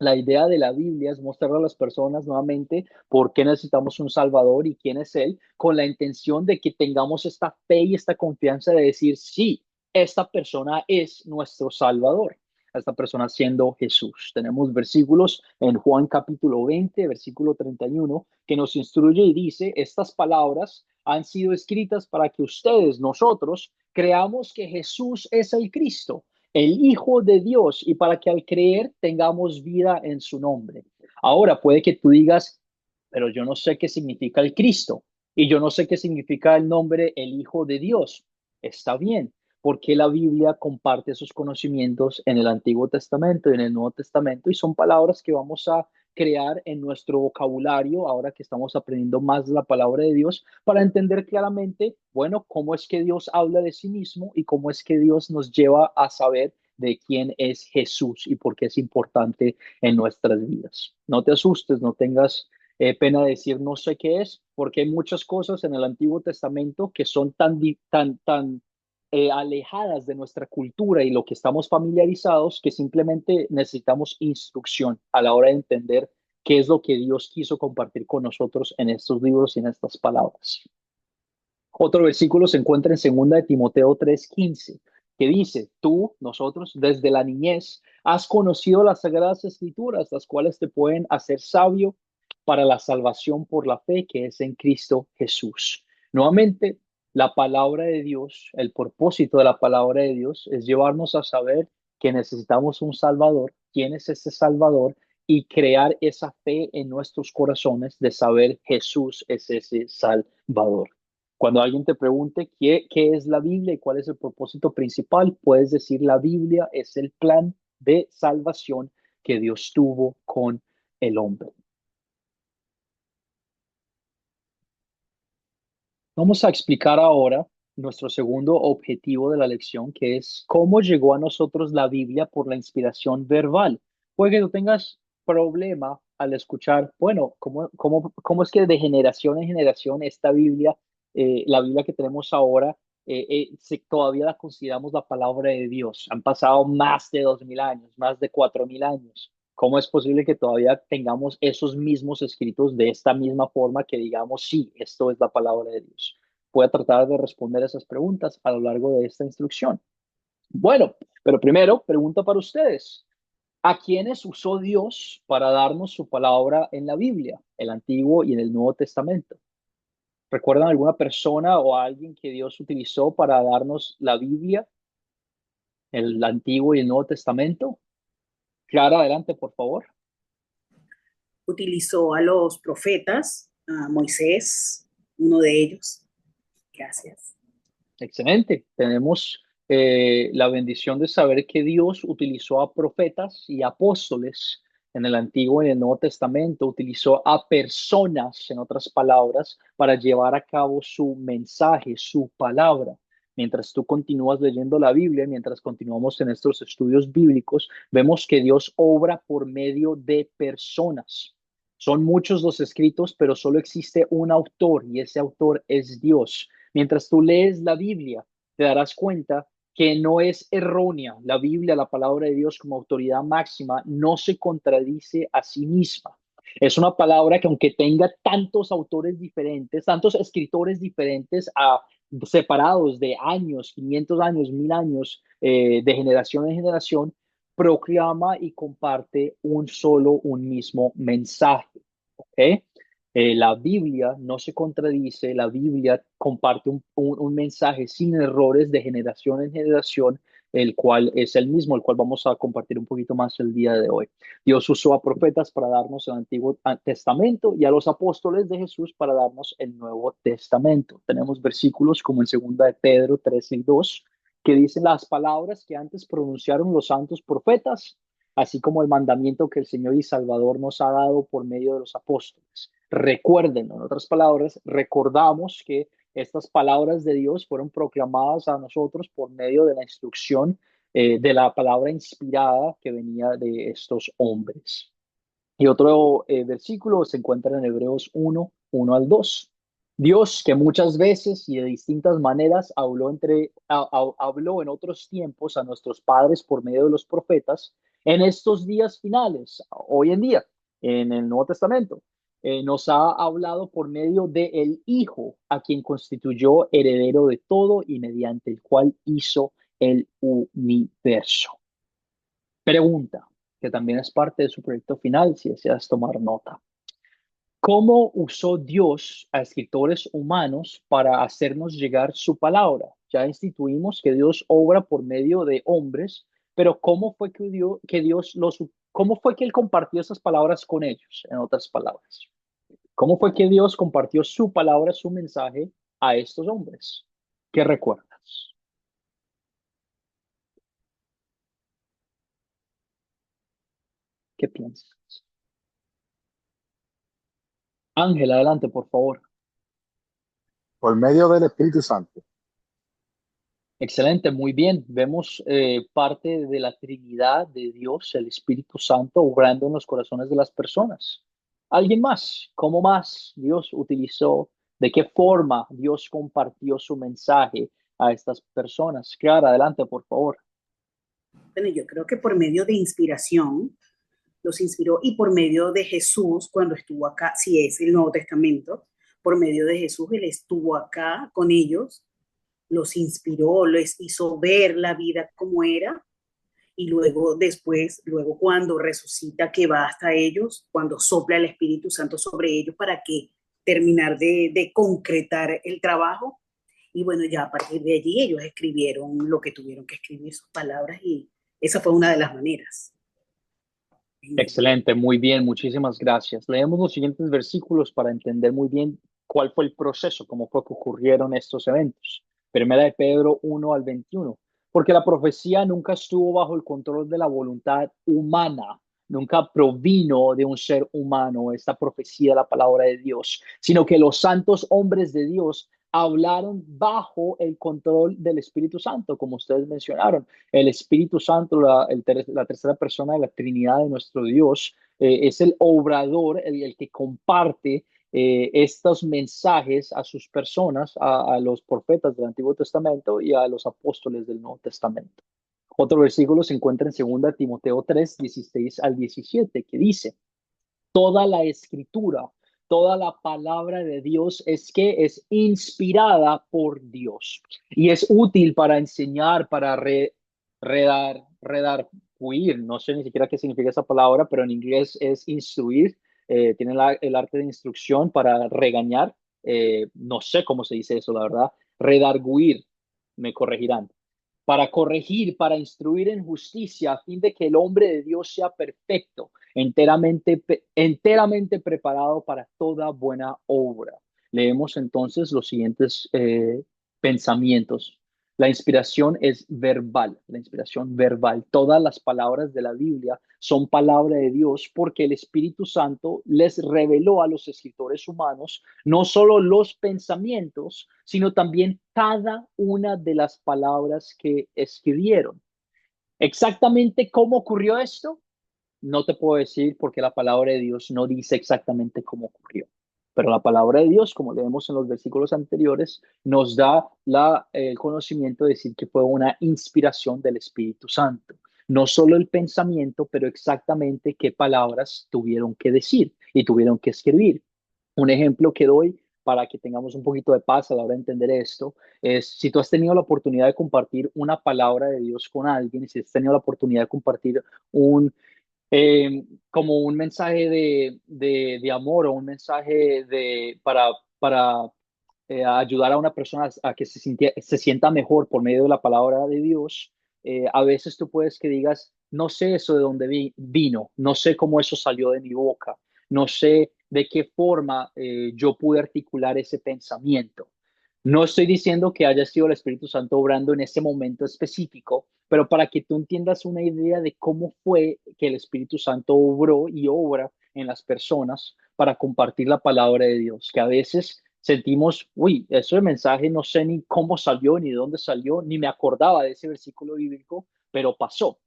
[SPEAKER 1] La idea de la Biblia es mostrar a las personas nuevamente por qué necesitamos un Salvador y quién es Él, con la intención de que tengamos esta fe y esta confianza de decir, sí, esta persona es nuestro Salvador, esta persona siendo Jesús. Tenemos versículos en Juan capítulo 20, versículo 31, que nos instruye y dice, estas palabras han sido escritas para que ustedes, nosotros, creamos que Jesús es el Cristo, el Hijo de Dios, y para que al creer tengamos vida en su nombre. Ahora puede que tú digas, pero yo no sé qué significa el Cristo y yo no sé qué significa el nombre el Hijo de Dios. Está bien, porque la Biblia comparte esos conocimientos en el Antiguo Testamento y en el Nuevo Testamento y son palabras que vamos a crear en nuestro vocabulario ahora que estamos aprendiendo más de la palabra de Dios para entender claramente, bueno, cómo es que Dios habla de sí mismo y cómo es que Dios nos lleva a saber de quién es Jesús y por qué es importante en nuestras vidas. No te asustes, no tengas pena de decir no sé qué es, porque hay muchas cosas en el Antiguo Testamento que son tan alejadas de nuestra cultura y lo que estamos familiarizados que simplemente necesitamos instrucción a la hora de entender qué es lo que Dios quiso compartir con nosotros en estos libros y en estas palabras. Otro versículo se encuentra en 2 de Timoteo 3:15, que dice, tú, nosotros, desde la niñez, has conocido las sagradas escrituras, las cuales te pueden hacer sabio para la salvación por la fe que es en Cristo Jesús. Nuevamente, la palabra de Dios, el propósito de la palabra de Dios es llevarnos a saber que necesitamos un Salvador, quién es ese Salvador y crear esa fe en nuestros corazones de saber Jesús es ese Salvador. Cuando alguien te pregunte qué es la Biblia y cuál es el propósito principal, puedes decir la Biblia es el plan de salvación que Dios tuvo con el hombre. Vamos a explicar ahora nuestro segundo objetivo de la lección, que es cómo llegó a nosotros la Biblia por la inspiración verbal. Puede que tú tengas problema al escuchar, bueno, ¿cómo es que de generación en generación esta Biblia, la Biblia que tenemos ahora, todavía la consideramos la palabra de Dios? Han pasado más de 2000 años, más de 4000 años. ¿Cómo es posible que todavía tengamos esos mismos escritos de esta misma forma que digamos, sí, esto es la palabra de Dios? Voy a tratar de responder esas preguntas a lo largo de esta instrucción. Bueno, pero primero, pregunta para ustedes. ¿A quiénes usó Dios para darnos su palabra en la Biblia, el Antiguo y en el Nuevo Testamento? ¿Recuerdan alguna persona o alguien que Dios utilizó para darnos la Biblia, el Antiguo y el Nuevo Testamento? Clara, adelante, por favor.
[SPEAKER 4] Utilizó a los profetas, a Moisés, uno de ellos. Gracias.
[SPEAKER 1] Excelente. Tenemos la bendición de saber que Dios utilizó a profetas y apóstoles en el Antiguo y en el Nuevo Testamento, utilizó a personas, en otras palabras, para llevar a cabo su mensaje, su palabra. Mientras tú continúas leyendo la Biblia, mientras continuamos en estos estudios bíblicos, vemos que Dios obra por medio de personas. Son muchos los escritos, pero solo existe un autor y ese autor es Dios. Mientras tú lees la Biblia, te darás cuenta que no es errónea. La Biblia, la palabra de Dios como autoridad máxima, no se contradice a sí misma. Es una palabra que aunque tenga tantos autores diferentes, tantos escritores diferentes, separados de años, 500 años, 1000 años, de generación en generación, proclama y comparte un mismo mensaje. ¿Ok? La Biblia no se contradice, la Biblia comparte un mensaje sin errores de generación en generación, el cual es el mismo, el cual vamos a compartir un poquito más el día de hoy. Dios usó a profetas para darnos el Antiguo Testamento y a los apóstoles de Jesús para darnos el Nuevo Testamento. Tenemos versículos como en 2 de Pedro 3:2, que dicen las palabras que antes pronunciaron los santos profetas, así como el mandamiento que el Señor y Salvador nos ha dado por medio de los apóstoles. Recuerden, en otras palabras, recordamos que estas palabras de Dios fueron proclamadas a nosotros por medio de la instrucción de la palabra inspirada que venía de estos hombres. Y otro versículo se encuentra en Hebreos 1:1 al 2. Dios, que muchas veces y de distintas maneras habló en otros tiempos a nuestros padres por medio de los profetas, En estos días finales, hoy en día, en el Nuevo Testamento, nos ha hablado por medio de el Hijo, a quien constituyó heredero de todo y mediante el cual hizo el universo. Pregunta, que también es parte de su proyecto final, si deseas tomar nota. ¿Cómo usó Dios a escritores humanos para hacernos llegar su palabra? Ya instituimos que Dios obra por medio de hombres, pero ¿cómo fue que Él compartió esas palabras con ellos? En otras palabras, ¿cómo fue que Dios compartió su palabra, su mensaje a estos hombres? ¿Qué recuerdas? ¿Qué piensas? Ángel, adelante, por favor.
[SPEAKER 8] Por medio del Espíritu Santo.
[SPEAKER 1] Excelente, muy bien. Vemos parte de la Trinidad de Dios, el Espíritu Santo, obrando en los corazones de las personas. ¿Alguien más? ¿Cómo más Dios utilizó? ¿De qué forma Dios compartió su mensaje a estas personas? Clara, adelante, por favor.
[SPEAKER 4] Bueno, yo creo que por medio de inspiración, los inspiró, y por medio de Jesús, cuando estuvo acá, si es el Nuevo Testamento, por medio de Jesús, Él estuvo acá con ellos, los inspiró, les hizo ver la vida como era, y luego después, luego cuando resucita, que va hasta ellos, cuando sopla el Espíritu Santo sobre ellos para que terminar de concretar el trabajo. Y bueno, ya a partir de allí ellos escribieron lo que tuvieron que escribir, sus palabras, y esa fue una de las maneras.
[SPEAKER 1] Excelente, muy bien, muchísimas gracias. Leemos los siguientes versículos para entender muy bien cuál fue el proceso, cómo fue que ocurrieron estos eventos. Primera de Pedro 1 al 21. Porque la profecía nunca estuvo bajo el control de la voluntad humana, nunca provino de un ser humano esta profecía, la palabra de Dios, sino que los santos hombres de Dios hablaron bajo el control del Espíritu Santo, como ustedes mencionaron. El Espíritu Santo, la tercera persona de la Trinidad de nuestro Dios, es el obrador, el que comparte estos mensajes a sus personas, a los profetas del Antiguo Testamento y a los apóstoles del Nuevo Testamento. Otro versículo se encuentra en 2 Timoteo 3, 16 al 17, que dice: toda la escritura, toda la palabra de Dios es inspirada por Dios y es útil para enseñar, para redarguir. No sé ni siquiera qué significa esa palabra, pero en inglés es instruir. Tiene el arte de instrucción para regañar. No sé cómo se dice eso, la verdad. Redarguir, me corregirán, para corregir, para instruir en justicia, a fin de que el hombre de Dios sea perfecto, enteramente preparado para toda buena obra. Leemos entonces los siguientes pensamientos. La inspiración es verbal, la inspiración verbal. Todas las palabras de la Biblia son palabra de Dios porque el Espíritu Santo les reveló a los escritores humanos no solo los pensamientos, sino también cada una de las palabras que escribieron. Exactamente cómo ocurrió esto, no te puedo decir porque la palabra de Dios no dice exactamente cómo ocurrió. Pero la palabra de Dios, como leemos en los versículos anteriores, nos da el conocimiento de decir que fue una inspiración del Espíritu Santo. No solo el pensamiento, pero exactamente qué palabras tuvieron que decir y tuvieron que escribir. Un ejemplo que doy para que tengamos un poquito de paz a la hora de entender esto es si tú has tenido la oportunidad de compartir una palabra de Dios con alguien, si has tenido la oportunidad de compartir un como un mensaje de amor o un mensaje para ayudar a una persona a que se sienta mejor por medio de la palabra de Dios. A veces tú puedes que digas, no sé eso de dónde vino, no sé cómo eso salió de mi boca, no sé de qué forma yo pude articular ese pensamiento. No estoy diciendo que haya sido el Espíritu Santo obrando en ese momento específico, pero para que tú entiendas una idea de cómo fue que el Espíritu Santo obró y obra en las personas para compartir la palabra de Dios, que a veces sentimos, uy, ese mensaje no sé ni cómo salió, ni de dónde salió, ni me acordaba de ese versículo bíblico, pero pasó.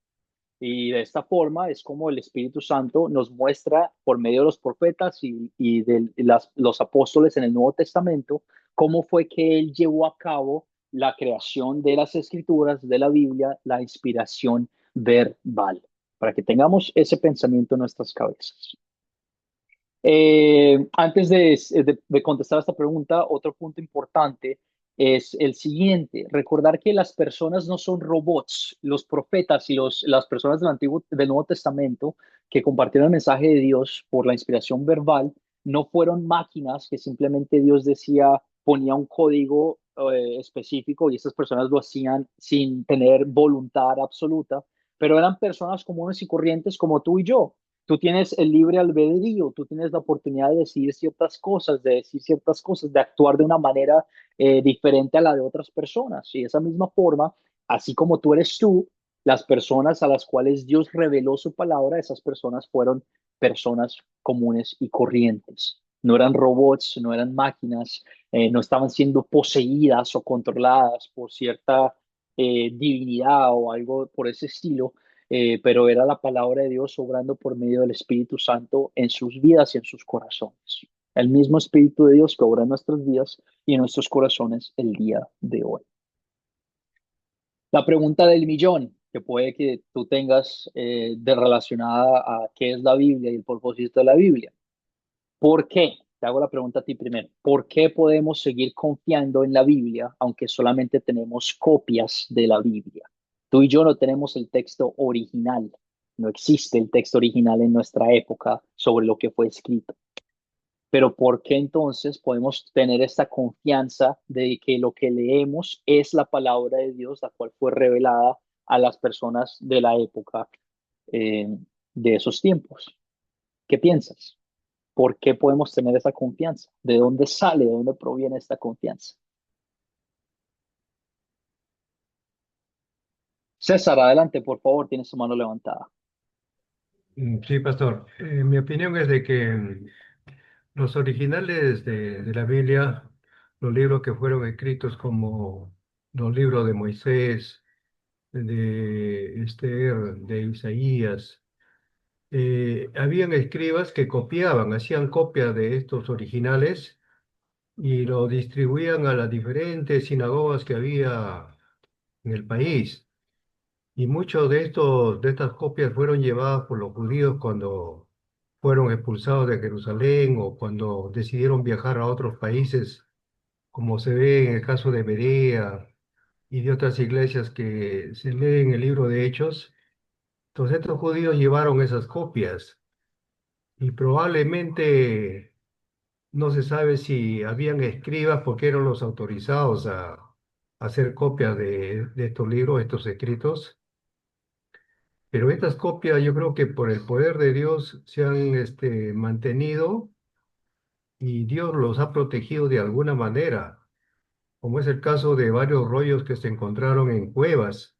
[SPEAKER 1] Y de esta forma es como el Espíritu Santo nos muestra por medio de los profetas y de los apóstoles en el Nuevo Testamento cómo fue que Él llevó a cabo la creación de las escrituras, de la Biblia, la inspiración verbal. para que tengamos ese pensamiento en nuestras cabezas. Antes de contestar esta pregunta, otro punto importante es el siguiente: recordar que las personas no son robots. Los profetas y las personas del Nuevo Testamento que compartieron el mensaje de Dios por la inspiración verbal no fueron máquinas que simplemente Dios decía, ponía un código específico y estas personas lo hacían sin tener voluntad absoluta, pero eran personas comunes y corrientes como tú y yo. Tú tienes el libre albedrío, tú tienes la oportunidad de decidir ciertas cosas, de decir ciertas cosas, de actuar de una manera diferente a la de otras personas. Y de esa misma forma, así como tú eres tú, las personas a las cuales Dios reveló su palabra, esas personas fueron personas comunes y corrientes. No eran robots, no eran máquinas, no estaban siendo poseídas o controladas por cierta divinidad o algo por ese estilo, pero era la palabra de Dios obrando por medio del Espíritu Santo en sus vidas y en sus corazones. El mismo Espíritu de Dios que obra en nuestras vidas y en nuestros corazones el día de hoy. La pregunta del millón que puede que tú tengas de relacionada a qué es la Biblia y el propósito de la Biblia. ¿Por qué? Te hago la pregunta a ti primero. ¿Por qué podemos seguir confiando en la Biblia aunque solamente tenemos copias de la Biblia? Tú y yo no tenemos el texto original. No existe el texto original en nuestra época sobre lo que fue escrito. Pero ¿por qué entonces podemos tener esta confianza de que lo que leemos es la palabra de Dios, la cual fue revelada a las personas de la época eh, de esos tiempos? ¿Qué piensas? ¿Por qué podemos tener esa confianza? ¿De dónde sale, de dónde proviene esta confianza? César, adelante, por favor, tienes tu mano levantada.
[SPEAKER 3] Sí, pastor. Mi opinión es de que los originales de la Biblia, los libros que fueron escritos como los libros de Moisés, de Esther, de Isaías, habían escribas que copiaban, hacían copias de estos originales y lo distribuían a las diferentes sinagogas que había en el país. Y muchos de estas copias fueron llevadas por los judíos cuando fueron expulsados de Jerusalén o cuando decidieron viajar a otros países, como se ve en el caso de Berea y de otras iglesias que se lee en el libro de Hechos. Entonces estos judíos llevaron esas copias y probablemente no se sabe si habían escribas porque eran los autorizados a hacer copias de estos libros, estos escritos. Pero estas copias yo creo que por el poder de Dios se han mantenido y Dios los ha protegido de alguna manera, como es el caso de varios rollos que se encontraron en cuevas.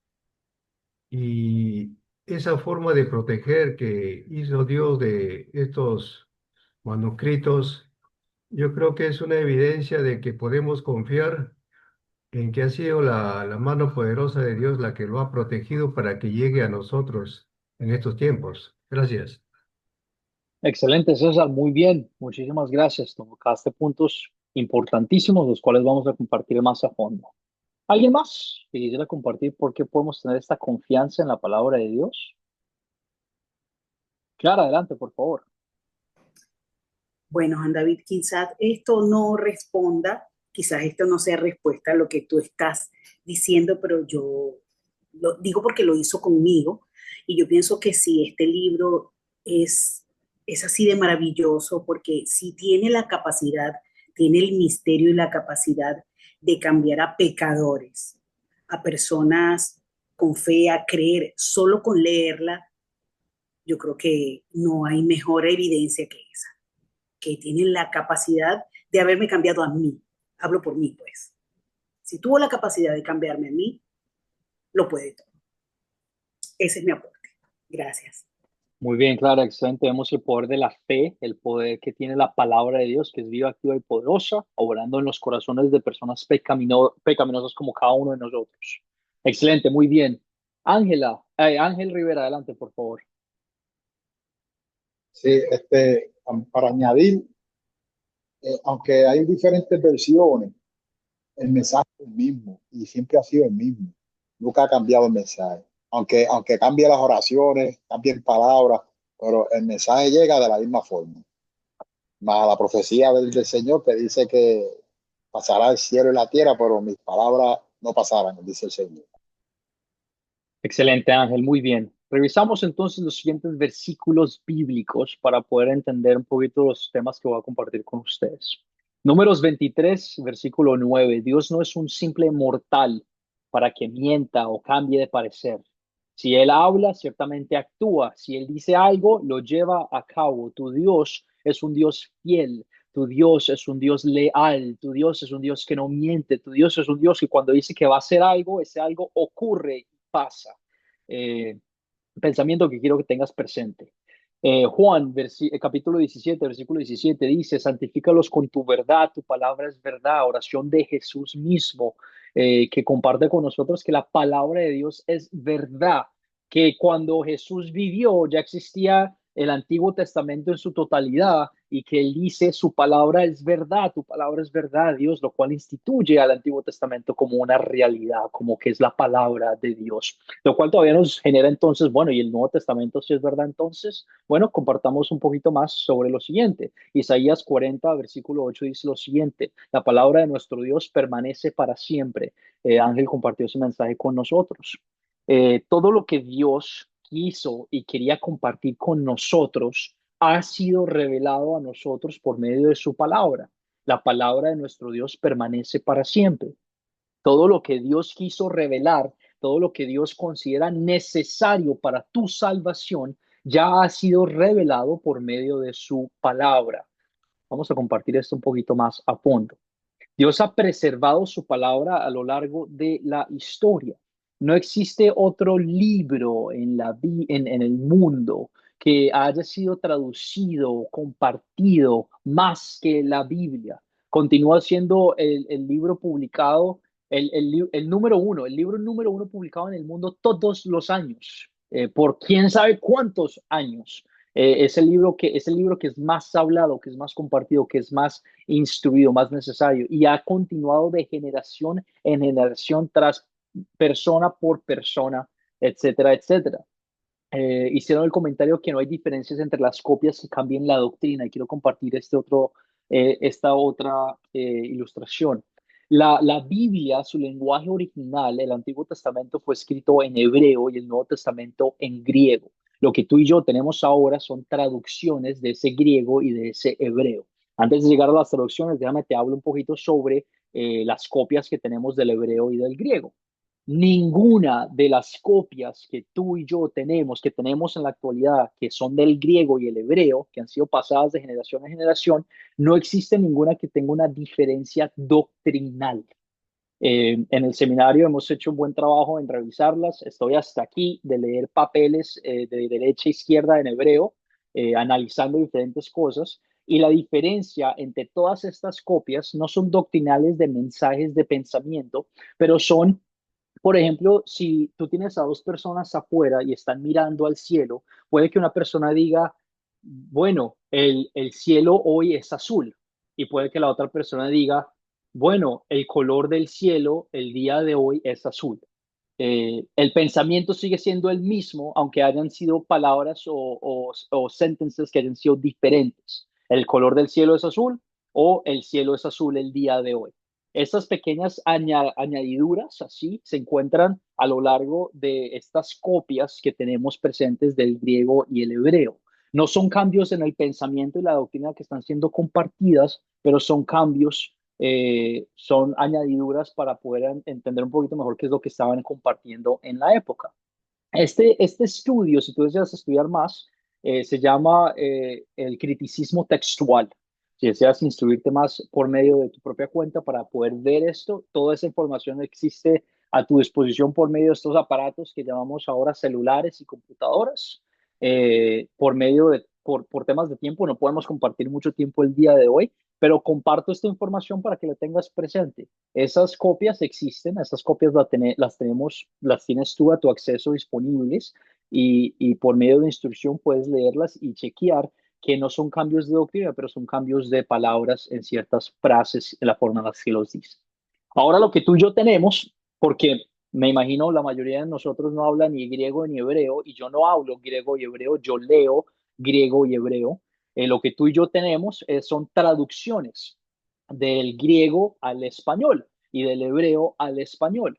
[SPEAKER 3] Y esa forma de proteger que hizo Dios de estos manuscritos, yo creo que es una evidencia de que podemos confiar en que ha sido la mano poderosa de Dios la que lo ha protegido para que llegue a nosotros en estos tiempos. Gracias.
[SPEAKER 1] Excelente, César, muy bien. Muchísimas gracias. Tocaste puntos importantísimos, los cuales vamos a compartir más a fondo. ¿Alguien más que quisiera compartir por qué podemos tener esta confianza en la palabra de Dios? Clara, adelante, por favor.
[SPEAKER 4] Bueno, Juan David, quizás esto no responda, quizás esto no sea respuesta a lo que tú estás diciendo, pero yo lo digo porque lo hizo conmigo y yo pienso que si este libro es así de maravilloso, porque sí tiene la capacidad, tiene el misterio y la capacidad de cambiar a pecadores, a personas con fe, a creer, solo con leerla, yo creo que no hay mejor evidencia que esa, que tienen la capacidad de haberme cambiado a mí. Hablo por mí, pues. Si tuvo la capacidad de cambiarme a mí, lo puede todo. Ese es mi aporte. Gracias.
[SPEAKER 1] Muy bien, Clara, excelente. Vemos el poder de la fe, el poder que tiene la palabra de Dios, que es viva, activa y poderosa, obrando en los corazones de personas pecaminosas como cada uno de nosotros. Excelente, muy bien. Ángel Rivera, adelante, por favor.
[SPEAKER 8] Sí, para añadir, aunque hay diferentes versiones, el mensaje es el mismo y siempre ha sido el mismo. Nunca ha cambiado el mensaje. aunque cambie las oraciones, cambien palabras, pero el mensaje llega de la misma forma. Más la profecía del Señor que dice que pasará el cielo y la tierra, pero mis palabras no pasarán, dice el Señor.
[SPEAKER 1] Excelente, Ángel, muy bien. Revisamos entonces los siguientes versículos bíblicos para poder entender un poquito los temas que voy a compartir con ustedes. Números 23, versículo 9. Dios no es un simple mortal para que mienta o cambie de parecer. Si Él habla, ciertamente actúa. Si Él dice algo, lo lleva a cabo. Tu Dios es un Dios fiel. Tu Dios es un Dios leal. Tu Dios es un Dios que no miente. Tu Dios es un Dios que cuando dice que va a hacer algo, ese algo ocurre, pasa. Eh, Pensamiento que quiero que tengas presente. Juan, capítulo 17, versículo 17 dice, santifícalos con tu verdad, tu palabra es verdad, oración de Jesús mismo, que comparte con nosotros que la palabra de Dios es verdad, que cuando Jesús vivió ya existía el Antiguo Testamento en su totalidad y que él dice su palabra es verdad, tu palabra es verdad, Dios, lo cual instituye al Antiguo Testamento como una realidad, como que es la palabra de Dios, lo cual todavía nos genera entonces, bueno, ¿y el Nuevo Testamento si es verdad entonces? Bueno, compartamos un poquito más sobre lo siguiente. Isaías 40, versículo 8 dice lo siguiente, la palabra de nuestro Dios permanece para siempre. Ángel compartió ese mensaje con nosotros. Todo lo que Dios quiso y quería compartir con nosotros ha sido revelado a nosotros por medio de su palabra. La palabra de nuestro Dios permanece para siempre. Todo lo que Dios quiso revelar, todo lo que Dios considera necesario para tu salvación, ya ha sido revelado por medio de su palabra. Vamos a compartir esto un poquito más a fondo. Dios ha preservado su palabra a lo largo de la historia. No existe otro libro en el mundo que haya sido traducido, compartido más que la Biblia. Continúa siendo el libro publicado, el número uno, el libro número uno publicado en el mundo todos los años, por quién sabe cuántos años. Es el libro que es más hablado, que es más compartido, que es más instruido, más necesario, y ha continuado de generación en generación tras persona por persona, etcétera, etcétera. Hicieron el comentario que no hay diferencias entre las copias que cambien la doctrina, y quiero compartir esta otra ilustración. La Biblia, su lenguaje original, el Antiguo Testamento fue escrito en hebreo y el Nuevo Testamento en griego. Lo que tú y yo tenemos ahora son traducciones de ese griego y de ese hebreo. Antes de llegar a las traducciones, déjame te hablo un poquito sobre las copias que tenemos del hebreo y del griego. Ninguna de las copias que tú y yo tenemos, que tenemos en la actualidad, que son del griego y el hebreo, que han sido pasadas de generación en generación, no existe ninguna que tenga una diferencia doctrinal. En el seminario hemos hecho un buen trabajo en revisarlas. Estoy hasta aquí de leer papeles de derecha a izquierda en hebreo, analizando diferentes cosas. Y la diferencia entre todas estas copias no son doctrinales de mensajes de pensamiento, pero son, por ejemplo, si tú tienes a dos personas afuera y están mirando al cielo, puede que una persona diga, bueno, el cielo hoy es azul. Y puede que la otra persona diga, bueno, el color del cielo el día de hoy es azul. El pensamiento sigue siendo el mismo, aunque hayan sido palabras o sentences que hayan sido diferentes. El color del cielo es azul o el cielo es azul el día de hoy. Estas pequeñas añadiduras así se encuentran a lo largo de estas copias que tenemos presentes del griego y el hebreo. No son cambios en el pensamiento y la doctrina que están siendo compartidas, pero son cambios, son añadiduras para poder entender un poquito mejor qué es lo que estaban compartiendo en la época. Este estudio, si tú deseas estudiar más, se llama el criticismo textual. Si deseas instruirte más por medio de tu propia cuenta para poder ver esto, toda esa información existe a tu disposición por medio de estos aparatos que llamamos ahora celulares y computadoras. Por temas de tiempo, no podemos compartir mucho tiempo el día de hoy, pero comparto esta información para que la tengas presente. Esas copias existen, esas copias las tienes tú a tu acceso disponibles y por medio de instrucción puedes leerlas y chequear que no son cambios de doctrina, pero son cambios de palabras en ciertas frases, en la forma en la que los dice. Ahora lo que tú y yo tenemos, porque Me imagino la mayoría de nosotros no habla ni griego ni hebreo, y yo no hablo griego y hebreo, yo leo griego y hebreo. Lo que tú y yo tenemos son traducciones del griego al español y del hebreo al español.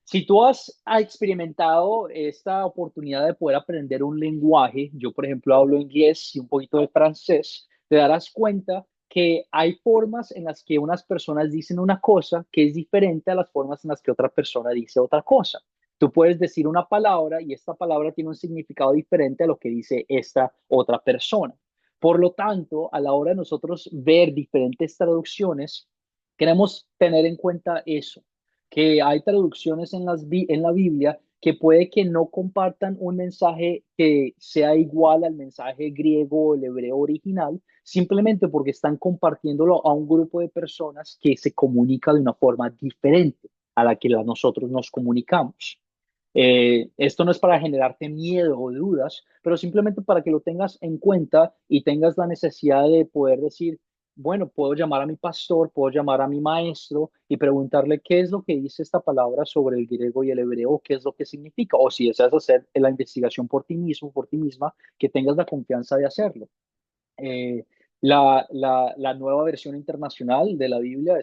[SPEAKER 1] Si tú has experimentado esta oportunidad de poder aprender un lenguaje, yo por ejemplo hablo inglés y un poquito de francés, te darás cuenta que hay formas en las que unas personas dicen una cosa que es diferente a las formas en las que otra persona dice otra cosa. Tú puedes decir una palabra y esta palabra tiene un significado diferente a lo que dice esta otra persona. Por lo tanto, a la hora de nosotros ver diferentes traducciones, queremos tener en cuenta eso, que hay traducciones en la Biblia que puede que no compartan un mensaje que sea igual al mensaje griego o el hebreo original, simplemente porque están compartiéndolo a un grupo de personas que se comunica de una forma diferente a la que nosotros nos comunicamos. Esto no es para generarte miedo o dudas, pero simplemente para que lo tengas en cuenta y tengas la necesidad de poder decir, bueno, puedo llamar a mi pastor, puedo llamar a mi maestro y preguntarle qué es lo que dice esta palabra sobre el griego y el hebreo, qué es lo que significa, o si deseas hacer la investigación por ti mismo, por ti misma, que tengas la confianza de hacerlo. Eh, la nueva versión internacional de la Biblia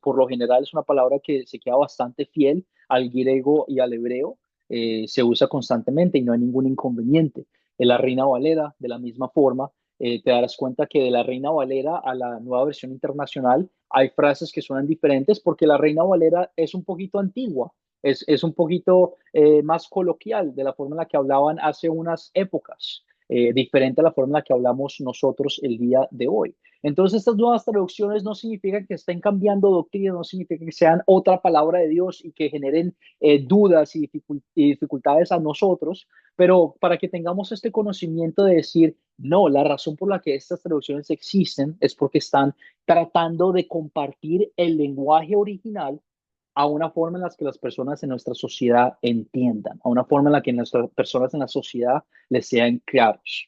[SPEAKER 1] por lo general es una palabra que se queda bastante fiel al griego y al hebreo. Se usa constantemente y no hay ningún inconveniente. En la Reina Valera, de la misma forma, te darás cuenta que de la Reina Valera a la nueva versión internacional hay frases que suenan diferentes porque la Reina Valera es un poquito antigua, es un poquito más coloquial de la forma en la que hablaban hace unas épocas, diferente a la forma en la que hablamos nosotros el día de hoy. Entonces, estas nuevas traducciones no significan que estén cambiando doctrina, no significa que sean otra palabra de Dios y que generen dudas y dificultades a nosotros, pero para que tengamos este conocimiento de decir, no, la razón por la que estas traducciones existen es porque están tratando de compartir el lenguaje original a una forma en la que las personas en nuestra sociedad entiendan, a una forma en la que nuestras personas en la sociedad les sean claros.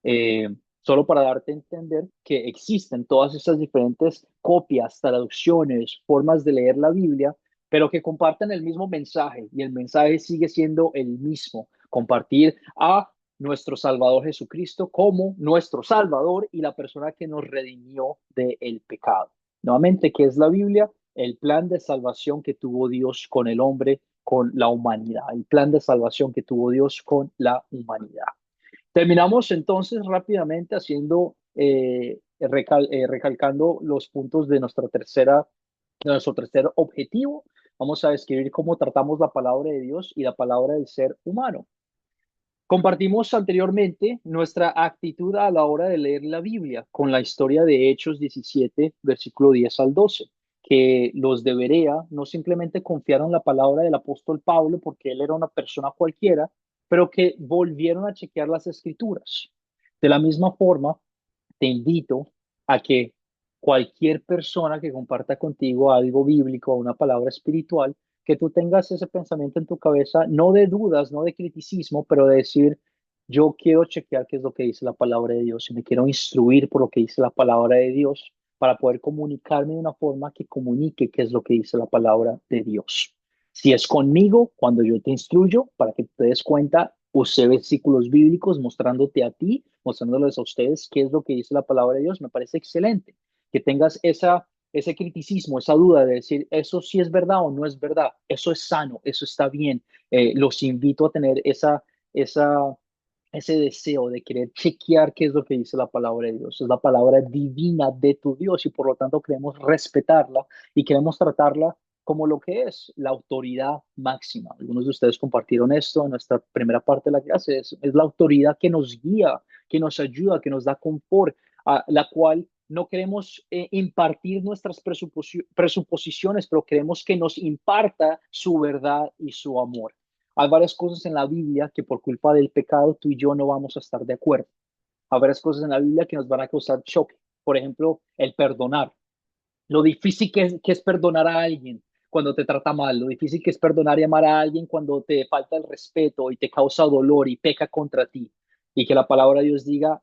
[SPEAKER 1] Eh, Solo para darte a entender que existen todas estas diferentes copias, traducciones, formas de leer la Biblia, pero que comparten el mismo mensaje y el mensaje sigue siendo el mismo, compartir a nuestro Salvador Jesucristo como nuestro Salvador y la persona que nos redimió del pecado. Nuevamente, ¿qué es la Biblia? El plan de salvación que tuvo Dios con el hombre, con la humanidad, el plan de salvación que tuvo Dios con la humanidad. Terminamos entonces rápidamente haciendo, recalcando los puntos de nuestro tercer objetivo. Vamos a describir cómo tratamos la palabra de Dios y la palabra del ser humano. Compartimos anteriormente nuestra actitud a la hora de leer la Biblia con la historia de Hechos 17, versículo 10 al 12, que los de Berea no simplemente confiaron la palabra del apóstol Pablo porque él era una persona cualquiera, pero que volvieron a chequear las escrituras. De la misma forma, te invito a que cualquier persona que comparta contigo algo bíblico o una palabra espiritual, que tú tengas ese pensamiento en tu cabeza, no de dudas, no de criticismo, pero de decir, yo quiero chequear qué es lo que dice la palabra de Dios y me quiero instruir por lo que dice la palabra de Dios para poder comunicarme de una forma que comunique qué es lo que dice la palabra de Dios. Si es conmigo, cuando yo te instruyo, para que te des cuenta, usé versículos bíblicos mostrándote a ti, mostrándoles a ustedes qué es lo que dice la palabra de Dios. Me parece excelente que tengas ese criticismo, esa duda de decir, eso sí es verdad o no es verdad, eso es sano, eso está bien. Los invito a tener esa, ese deseo de querer chequear qué es lo que dice la palabra de Dios. Es la palabra divina de tu Dios y por lo tanto queremos respetarla y queremos tratarla como lo que es la autoridad máxima. Algunos de ustedes compartieron esto en nuestra primera parte de la clase. Es la autoridad que nos guía, que nos ayuda, que nos da confort, a la cual no queremos impartir nuestras presuposiciones, pero queremos que nos imparta su verdad y su amor. Hay varias cosas en la Biblia que por culpa del pecado tú y yo no vamos a estar de acuerdo. Hay varias cosas en la Biblia que nos van a causar choque. Por ejemplo, el perdonar. Lo difícil que es perdonar a alguien cuando te trata mal, lo difícil que es perdonar y amar a alguien cuando te falta el respeto y te causa dolor y peca contra ti. Y que la palabra de Dios diga,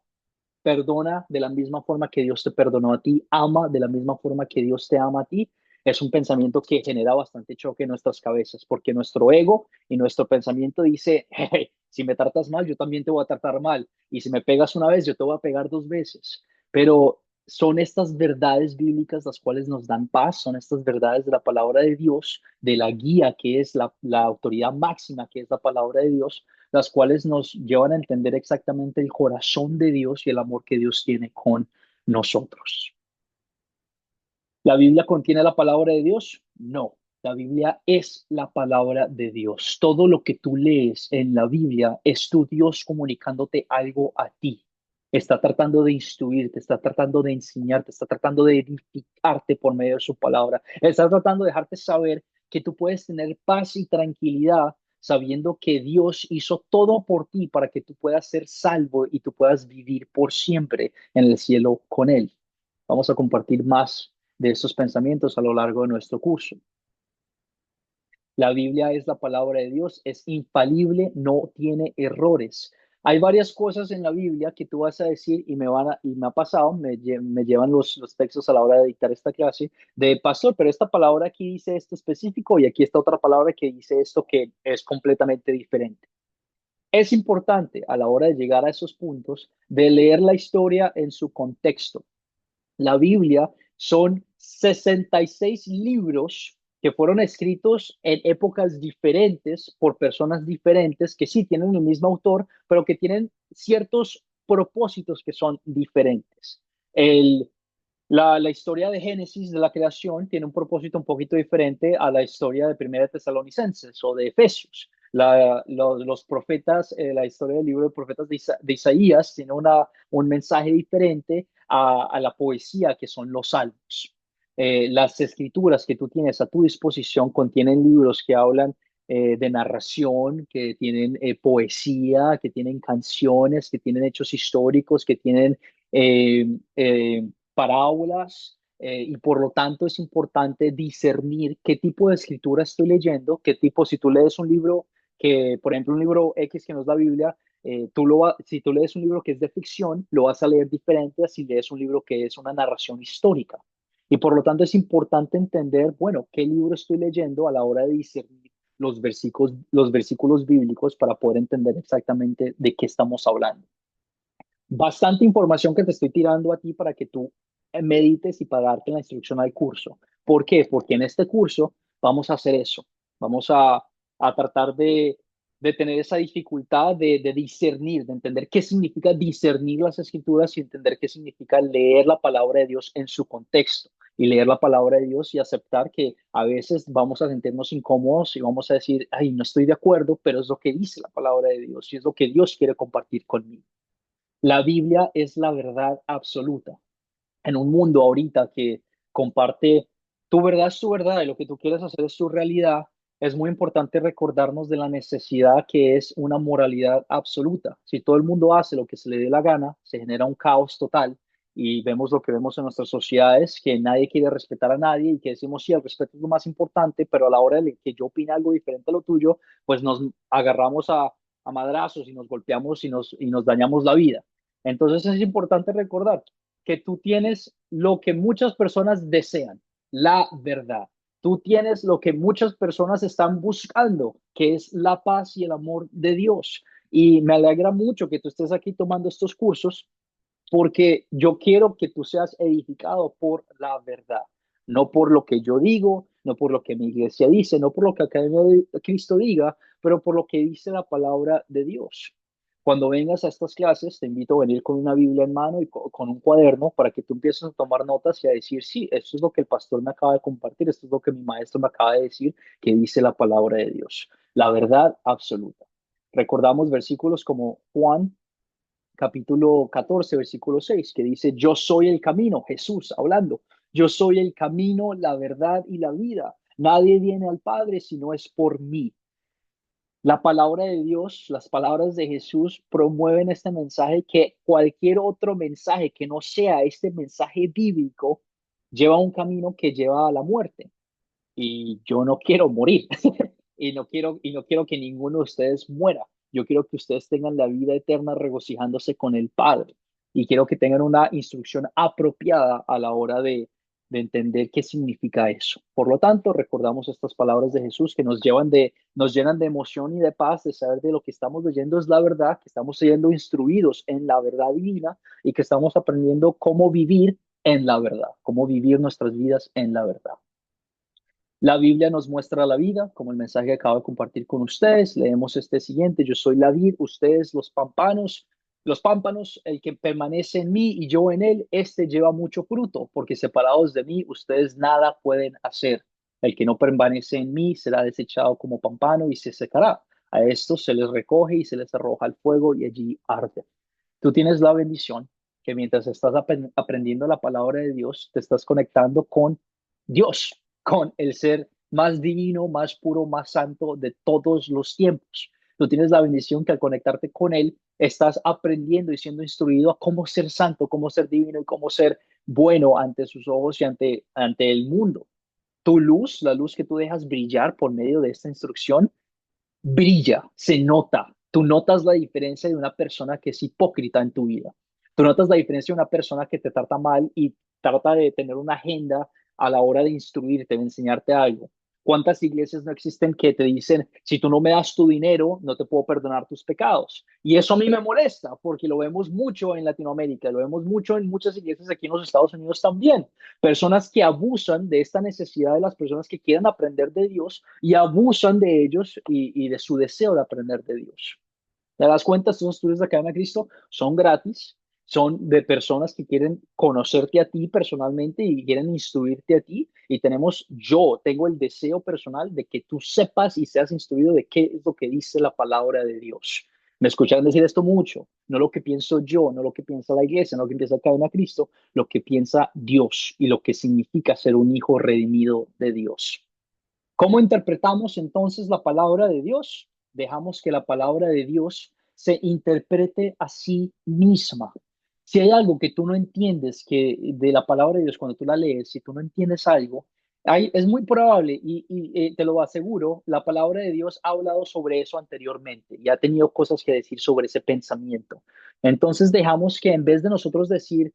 [SPEAKER 1] perdona de la misma forma que Dios te perdonó a ti, ama de la misma forma que Dios te ama a ti. Es un pensamiento que genera bastante choque en nuestras cabezas, porque nuestro ego y nuestro pensamiento dice, hey, si me tratas mal, yo también te voy a tratar mal. Y si me pegas una vez, yo te voy a pegar dos veces. Pero son estas verdades bíblicas las cuales nos dan paz, son estas verdades de la palabra de Dios, de la guía que es la autoridad máxima que es la palabra de Dios, las cuales nos llevan a entender exactamente el corazón de Dios y el amor que Dios tiene con nosotros. ¿La Biblia contiene la palabra de Dios? No, la Biblia es la palabra de Dios. Todo lo que tú lees en la Biblia es tu Dios comunicándote algo a ti. Está tratando de instruirte, está tratando de enseñarte, está tratando de edificarte por medio de su palabra. Está tratando de dejarte saber que tú puedes tener paz y tranquilidad sabiendo que Dios hizo todo por ti para que tú puedas ser salvo y tú puedas vivir por siempre en el cielo con Él. Vamos a compartir más de estos pensamientos a lo largo de nuestro curso. La Biblia es la palabra de Dios, es infalible, no tiene errores. Hay varias cosas en la Biblia que tú vas a decir y me ha pasado, me llevan los textos a la hora de dictar esta clase de pastor, pero esta palabra aquí dice esto específico y aquí está otra palabra que dice esto que es completamente diferente. Es importante a la hora de llegar a esos puntos de leer la historia en su contexto. La Biblia son 66 libros que fueron escritos en épocas diferentes por personas diferentes que sí tienen el mismo autor, pero que tienen ciertos propósitos que son diferentes. La historia de Génesis, de la creación, tiene un propósito un poquito diferente a la historia de Primera de Tesalonicenses o de Efesios. Los profetas, la historia del libro de profetas de Isaías tiene un mensaje diferente a la poesía que son los salmos. Las escrituras que tú tienes a tu disposición contienen libros que hablan de narración, que tienen poesía, que tienen canciones, que tienen hechos históricos, que tienen eh, parábolas, y por lo tanto es importante discernir qué tipo de escritura estoy leyendo, qué tipo, si tú lees un libro que, por ejemplo, un libro X que no es la Biblia, si tú lees un libro que es de ficción, lo vas a leer diferente a si lees un libro que es una narración histórica. Y por lo tanto es importante entender, bueno, qué libro estoy leyendo a la hora de discernir los versículos bíblicos para poder entender exactamente de qué estamos hablando. Bastante información que te estoy tirando a ti para que tú medites y para darte la instrucción al curso. ¿Por qué? Porque en este curso vamos a hacer eso. Vamos a tratar de tener esa dificultad de discernir, de entender qué significa discernir las escrituras y entender qué significa leer la palabra de Dios en su contexto y leer la palabra de Dios y aceptar que a veces vamos a sentirnos incómodos y vamos a decir, ay, no estoy de acuerdo, pero es lo que dice la palabra de Dios y es lo que Dios quiere compartir conmigo. La Biblia es la verdad absoluta. En un mundo ahorita que comparte tu verdad es tu verdad y lo que tú quieres hacer es tu realidad, es muy importante recordarnos de la necesidad que es una moralidad absoluta. Si todo el mundo hace lo que se le dé la gana, se genera un caos total y vemos lo que vemos en nuestras sociedades, que nadie quiere respetar a nadie y que decimos, sí, el respeto es lo más importante, pero a la hora de que yo opine algo diferente a lo tuyo, pues nos agarramos a madrazos y nos golpeamos y nos dañamos la vida. Entonces es importante recordar que tú tienes lo que muchas personas desean, la verdad. Tú tienes lo que muchas personas están buscando, que es la paz y el amor de Dios. Y me alegra mucho que tú estés aquí tomando estos cursos porque yo quiero que tú seas edificado por la verdad, no por lo que yo digo, no por lo que mi iglesia dice, no por lo que Academia de Cristo diga, pero por lo que dice la palabra de Dios. Cuando vengas a estas clases, te invito a venir con una Biblia en mano y con un cuaderno para que tú empieces a tomar notas y a decir, sí, esto es lo que el pastor me acaba de compartir, esto es lo que mi maestro me acaba de decir, que dice la palabra de Dios. La verdad absoluta. Recordamos versículos como Juan capítulo 14, versículo 6, que dice, yo soy el camino, Jesús hablando, yo soy el camino, la verdad y la vida. Nadie viene al Padre si no es por mí. La palabra de Dios, las palabras de Jesús promueven este mensaje que cualquier otro mensaje que no sea este mensaje bíblico lleva un camino que lleva a la muerte. Y yo no quiero morir y no quiero que ninguno de ustedes muera. Yo quiero que ustedes tengan la vida eterna regocijándose con el Padre y quiero que tengan una instrucción apropiada a la hora de entender qué significa eso. Por lo tanto, recordamos estas palabras de Jesús que nos llenan de emoción y de paz, de saber de lo que estamos leyendo es la verdad, que estamos siendo instruidos en la verdad divina y que estamos aprendiendo cómo vivir en la verdad, cómo vivir nuestras vidas en la verdad. La Biblia nos muestra la vida, como el mensaje que acabo de compartir con ustedes. Leemos este siguiente: yo soy la vid, ustedes los pámpanos, el que permanece en mí y yo en él, este lleva mucho fruto, porque separados de mí, ustedes nada pueden hacer. El que no permanece en mí será desechado como pámpano y se secará. A estos se les recoge y se les arroja al fuego y allí arde. Tú tienes la bendición que mientras estás aprendiendo la palabra de Dios, te estás conectando con Dios, con el ser más divino, más puro, más santo de todos los tiempos. Tú tienes la bendición que al conectarte con Él, estás aprendiendo y siendo instruido a cómo ser santo, cómo ser divino y cómo ser bueno ante sus ojos y ante el mundo. Tu luz, la luz que tú dejas brillar por medio de esta instrucción, brilla, se nota. Tú notas la diferencia de una persona que es hipócrita en tu vida. Tú notas la diferencia de una persona que te trata mal y trata de tener una agenda a la hora de instruirte, de enseñarte algo. ¿Cuántas iglesias no existen que te dicen, si tú no me das tu dinero, no te puedo perdonar tus pecados? Y eso a mí me molesta porque lo vemos mucho en Latinoamérica, lo vemos mucho en muchas iglesias aquí en los Estados Unidos también. Personas que abusan de esta necesidad de las personas que quieren aprender de Dios y abusan de ellos y de su deseo de aprender de Dios. ¿Te das cuenta? Estos estudios de Academia de Cristo son gratis, son de personas que quieren conocerte a ti personalmente y quieren instruirte a ti. Y tengo el deseo personal de que tú sepas y seas instruido de qué es lo que dice la palabra de Dios. Me escuchan decir esto mucho, no lo que pienso yo, no lo que piensa la iglesia, no lo que piensa Academia de Cristo, lo que piensa Dios y lo que significa ser un hijo redimido de Dios. ¿Cómo interpretamos entonces la palabra de Dios? Dejamos que la palabra de Dios se interprete a sí misma. Si hay algo que tú no entiendes que de la palabra de Dios cuando tú la lees, si tú no entiendes algo, es muy probable y te lo aseguro, la palabra de Dios ha hablado sobre eso anteriormente y ha tenido cosas que decir sobre ese pensamiento. Entonces dejamos que en vez de nosotros decir,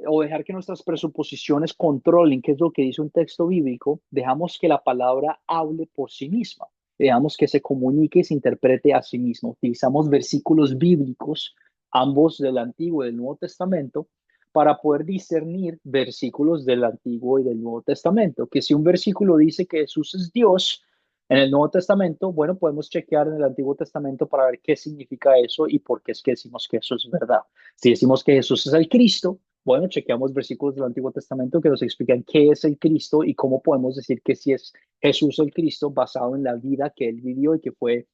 [SPEAKER 1] o dejar que nuestras presuposiciones controlen qué es lo que dice un texto bíblico, dejamos que la palabra hable por sí misma, dejamos que se comunique y se interprete a sí mismo. Utilizamos versículos bíblicos, ambos del Antiguo y del Nuevo Testamento, para poder discernir versículos del Antiguo y del Nuevo Testamento. Que si un versículo dice que Jesús es Dios, en el Nuevo Testamento, bueno, podemos chequear en el Antiguo Testamento para ver qué significa eso y por qué es que decimos que eso es verdad. Si decimos que Jesús es el Cristo, bueno, chequeamos versículos del Antiguo Testamento que nos explican qué es el Cristo y cómo podemos decir que si es Jesús el Cristo basado en la vida que él vivió y que fue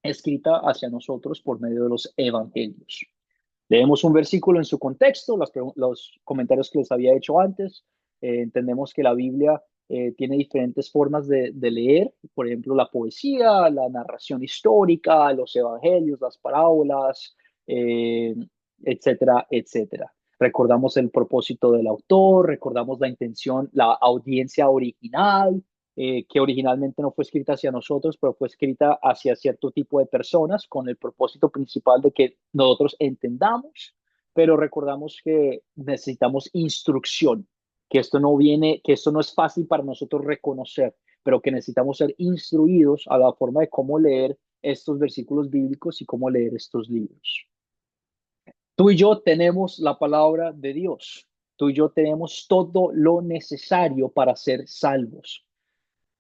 [SPEAKER 1] escrita hacia nosotros por medio de los evangelios. Leemos un versículo en su contexto, los comentarios que les había hecho antes. Entendemos que la Biblia tiene diferentes formas de leer, por ejemplo, la poesía, la narración histórica, los evangelios, las parábolas, eh, etcétera, etcétera. Recordamos el propósito del autor, recordamos la intención, la audiencia original, que originalmente no fue escrita hacia nosotros, pero fue escrita hacia cierto tipo de personas con el propósito principal de que nosotros entendamos, pero recordamos que necesitamos instrucción, que esto no es fácil para nosotros reconocer, pero que necesitamos ser instruidos a la forma de cómo leer estos versículos bíblicos y cómo leer estos libros. Tú y yo tenemos la palabra de Dios. Tú y yo tenemos todo lo necesario para ser salvos.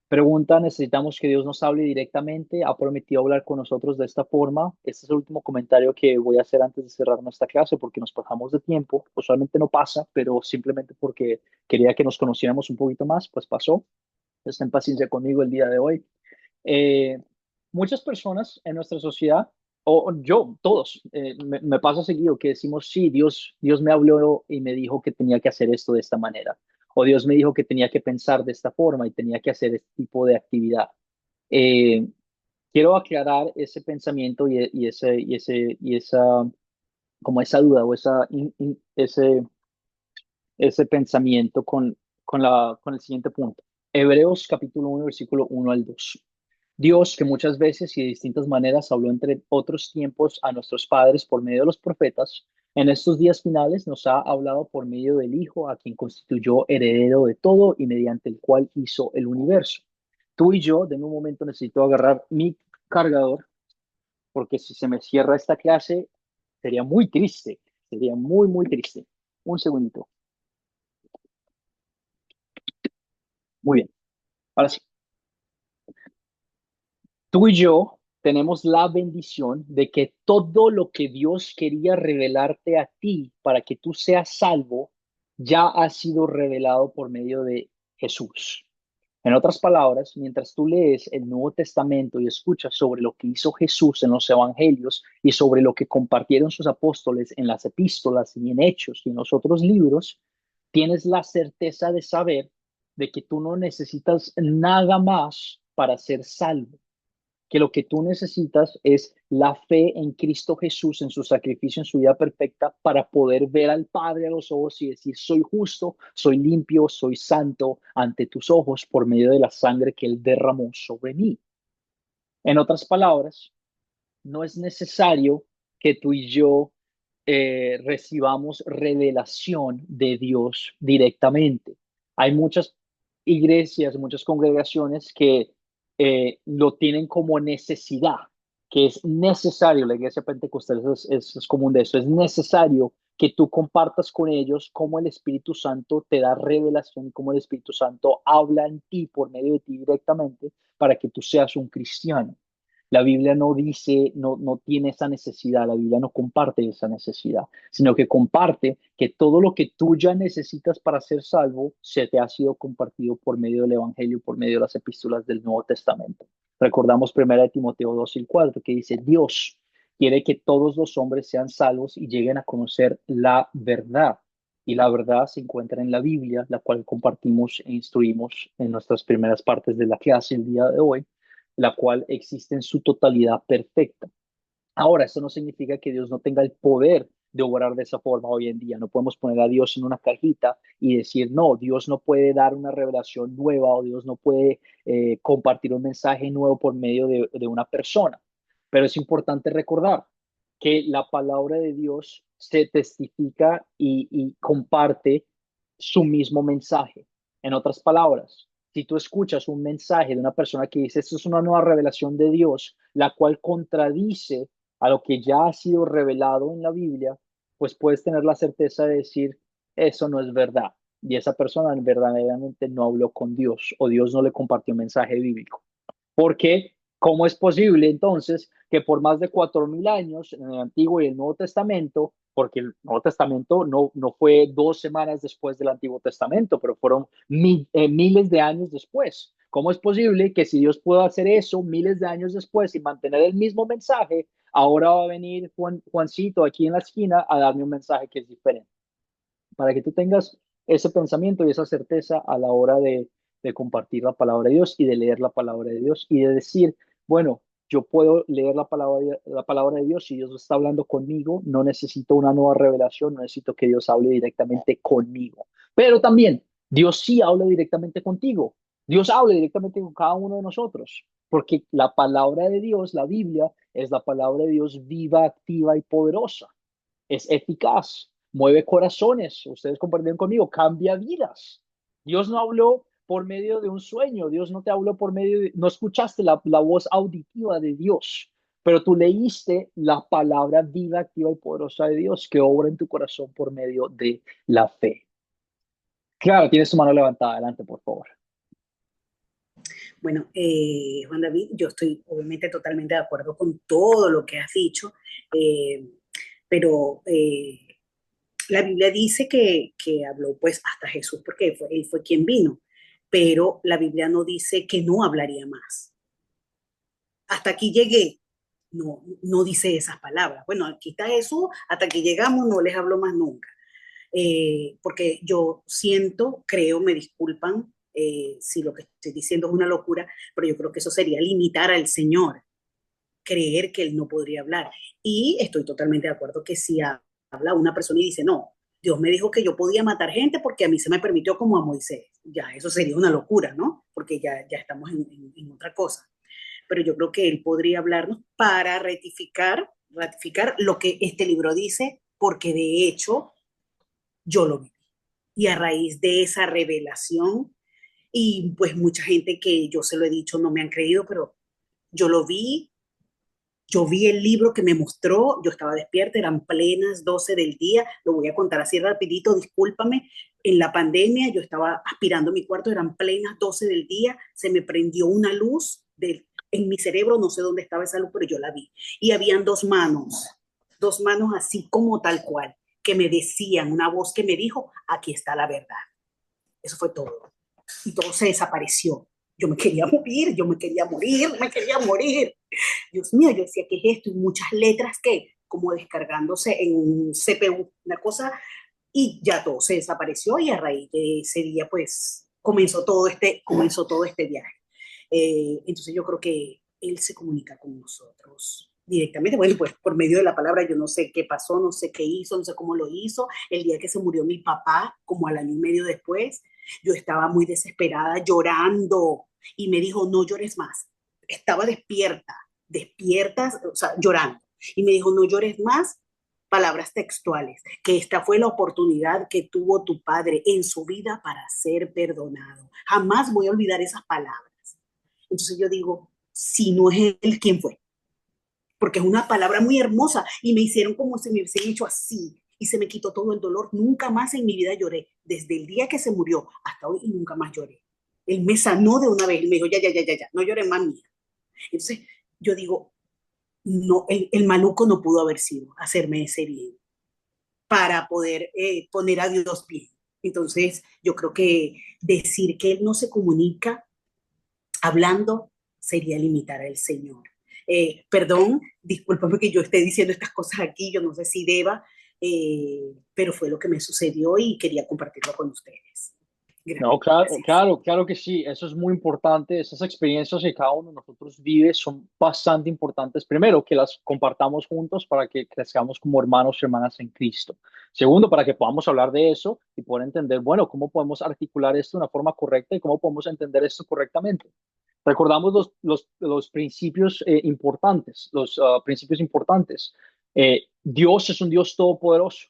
[SPEAKER 1] Pregunta, ¿necesitamos que Dios nos hable directamente? ¿Ha prometido hablar con nosotros de esta forma? Este es el último comentario que voy a hacer antes de cerrar nuestra clase porque nos pasamos de tiempo. Usualmente no pasa, pero simplemente porque quería que nos conociéramos un poquito más, pues pasó. Estén en paciencia conmigo el día de hoy. Eh, Muchas personas en nuestra sociedad, o yo, todos, me pasa seguido que decimos, sí, Dios me habló y me dijo que tenía que hacer esto de esta manera, o Dios me dijo que tenía que pensar de esta forma y tenía que hacer este tipo de actividad. Eh, Quiero aclarar ese pensamiento y esa, como esa duda o ese pensamiento con el siguiente punto. Hebreos capítulo 1, versículo 1 al 2. Dios, que muchas veces y de distintas maneras habló entre otros tiempos a nuestros padres por medio de los profetas, En estos días finales nos ha hablado por medio del Hijo, a quien constituyó heredero de todo y mediante el cual hizo el universo. Tú y yo, de un momento necesito agarrar mi cargador, porque si se me cierra esta clase, sería muy triste, sería muy, muy triste. Un segundito. Muy bien, ahora sí. Tú y yo tenemos la bendición de que todo lo que Dios quería revelarte a ti para que tú seas salvo, ya ha sido revelado por medio de Jesús. En otras palabras, mientras tú lees el Nuevo Testamento y escuchas sobre lo que hizo Jesús en los evangelios y sobre lo que compartieron sus apóstoles en las epístolas y en Hechos y en los otros libros, tienes la certeza de saber de que tú no necesitas nada más para ser salvo, que lo que tú necesitas es la fe en Cristo Jesús, en su sacrificio, en su vida perfecta, para poder ver al Padre a los ojos y decir, soy justo, soy limpio, soy santo ante tus ojos por medio de la sangre que Él derramó sobre mí. En otras palabras, no es necesario que tú y yo recibamos revelación de Dios directamente. Hay muchas iglesias, muchas congregaciones que lo tienen como necesidad, que es necesario, la iglesia pentecostal es común de eso, es necesario que tú compartas con ellos cómo el Espíritu Santo te da revelación y cómo el Espíritu Santo habla en ti por medio de ti directamente para que tú seas un cristiano. La Biblia no dice, no tiene esa necesidad, la Biblia no comparte esa necesidad, sino que comparte que todo lo que tú ya necesitas para ser salvo se te ha sido compartido por medio del Evangelio, por medio de las epístolas del Nuevo Testamento. Recordamos 1 Timoteo 2 y 4 que dice, Dios quiere que todos los hombres sean salvos y lleguen a conocer la verdad. Y la verdad se encuentra en la Biblia, la cual compartimos e instruimos en nuestras primeras partes de la clase el día de hoy, la cual existe en su totalidad perfecta. Ahora, esto no significa que Dios no tenga el poder de obrar de esa forma hoy en día. No podemos poner a Dios en una cajita y decir, no, Dios no puede dar una revelación nueva o Dios no puede compartir un mensaje nuevo por medio de una persona. Pero es importante recordar que la palabra de Dios se testifica y comparte su mismo mensaje. En otras palabras, si tú escuchas un mensaje de una persona que dice, esto es una nueva revelación de Dios, la cual contradice a lo que ya ha sido revelado en la Biblia, pues puedes tener la certeza de decir, eso no es verdad. Y esa persona verdaderamente no habló con Dios o Dios no le compartió un mensaje bíblico. Porque, ¿cómo es posible entonces que por más de 4000 años en el Antiguo y el Nuevo Testamento, porque el Nuevo Testamento no fue 2 semanas después del Antiguo Testamento, pero fueron miles de años después? ¿Cómo es posible que si Dios pudo hacer eso miles de años después y mantener el mismo mensaje, ahora va a venir Juancito aquí en la esquina a darme un mensaje que es diferente? Para que tú tengas ese pensamiento y esa certeza a la hora de compartir la palabra de Dios y de leer la palabra de Dios y de decir, bueno, yo puedo leer la palabra de Dios y Dios está hablando conmigo, no necesito una nueva revelación, no necesito que Dios hable directamente conmigo. Pero también, Dios sí habla directamente contigo. Dios habla directamente con cada uno de nosotros, porque la palabra de Dios, la Biblia, es la palabra de Dios viva, activa y poderosa. Es eficaz, mueve corazones, ustedes compartieron conmigo, cambia vidas. Dios no habló por medio de un sueño, Dios no te habló por medio de, no escuchaste la voz auditiva de Dios, pero tú leíste la palabra viva, activa y poderosa de Dios que obra en tu corazón por medio de la fe. Claro, tienes tu mano levantada, adelante, por favor.
[SPEAKER 4] Bueno, Juan David, yo estoy obviamente totalmente de acuerdo con todo lo que has dicho, pero la Biblia dice que habló pues hasta Jesús porque él fue quien vino, pero la Biblia no dice que no hablaría más. Hasta aquí llegué, no dice esas palabras. Bueno, aquí está Jesús, hasta que llegamos no les hablo más nunca. Porque yo siento, creo, me disculpan si lo que estoy diciendo es una locura, pero yo creo que eso sería limitar al Señor, creer que Él no podría hablar. Y estoy totalmente de acuerdo que si habla una persona y dice, no, Dios me dijo que yo podía matar gente porque a mí se me permitió como a Moisés. Ya, eso sería una locura, ¿no? Porque ya estamos en otra cosa. Pero yo creo que Él podría hablarnos para ratificar lo que este libro dice porque de hecho yo lo vi. Y a raíz de esa revelación, y pues mucha gente que yo se lo he dicho no me han creído, pero yo lo vi, yo vi el libro que me mostró, yo estaba despierta, eran plenas 12 del día, lo voy a contar así rapidito, discúlpame, en la pandemia yo estaba aspirando mi cuarto, eran plenas 12 del día, se me prendió una luz en mi cerebro, no sé dónde estaba esa luz, pero yo la vi. Y habían dos manos así como tal cual, que me decían, una voz que me dijo, aquí está la verdad. Eso fue todo. Y todo se desapareció. Yo me quería morir, yo me quería morir, me quería morir. Dios mío, yo decía, ¿qué es esto? Y muchas letras que como descargándose en un CPU, una cosa, y ya todo se desapareció y a raíz de ese día, pues, comenzó todo este viaje. Entonces yo creo que Él se comunica con nosotros directamente, bueno, pues por medio de la palabra, yo no sé qué pasó, no sé qué hizo, no sé cómo lo hizo. El día que se murió mi papá, como al año y medio después, yo estaba muy desesperada, llorando, y me dijo, no llores más. Estaba despierta, o sea, llorando. Y me dijo, no llores más, palabras textuales, que esta fue la oportunidad que tuvo tu padre en su vida para ser perdonado. Jamás voy a olvidar esas palabras. Entonces yo digo, si no es él, ¿quién fue? Porque es una palabra muy hermosa y me hicieron como si me hubiesen hecho así y se me quitó todo el dolor. Nunca más en mi vida lloré, desde el día que se murió hasta hoy, y nunca más lloré. Él me sanó de una vez, él me dijo, ya, no llores más, mía. Entonces yo digo, no, el maluco no pudo haber sido hacerme ese bien para poder poner a Dios bien. Entonces yo creo que decir que él no se comunica hablando sería limitar al Señor. Perdón, discúlpame que yo esté diciendo estas cosas aquí, yo no sé si deba, pero fue lo que me sucedió y quería compartirlo con ustedes.
[SPEAKER 1] No,
[SPEAKER 4] Gracias.
[SPEAKER 1] claro que sí, eso es muy importante. Esas experiencias que cada uno de nosotros vive son bastante importantes. Primero, que las compartamos juntos para que crezcamos como hermanos y hermanas en Cristo. Segundo, para que podamos hablar de eso y poder entender, bueno, cómo podemos articular esto de una forma correcta y cómo podemos entender esto correctamente. Recordamos los principios importantes, los principios importantes. Dios es un Dios todopoderoso.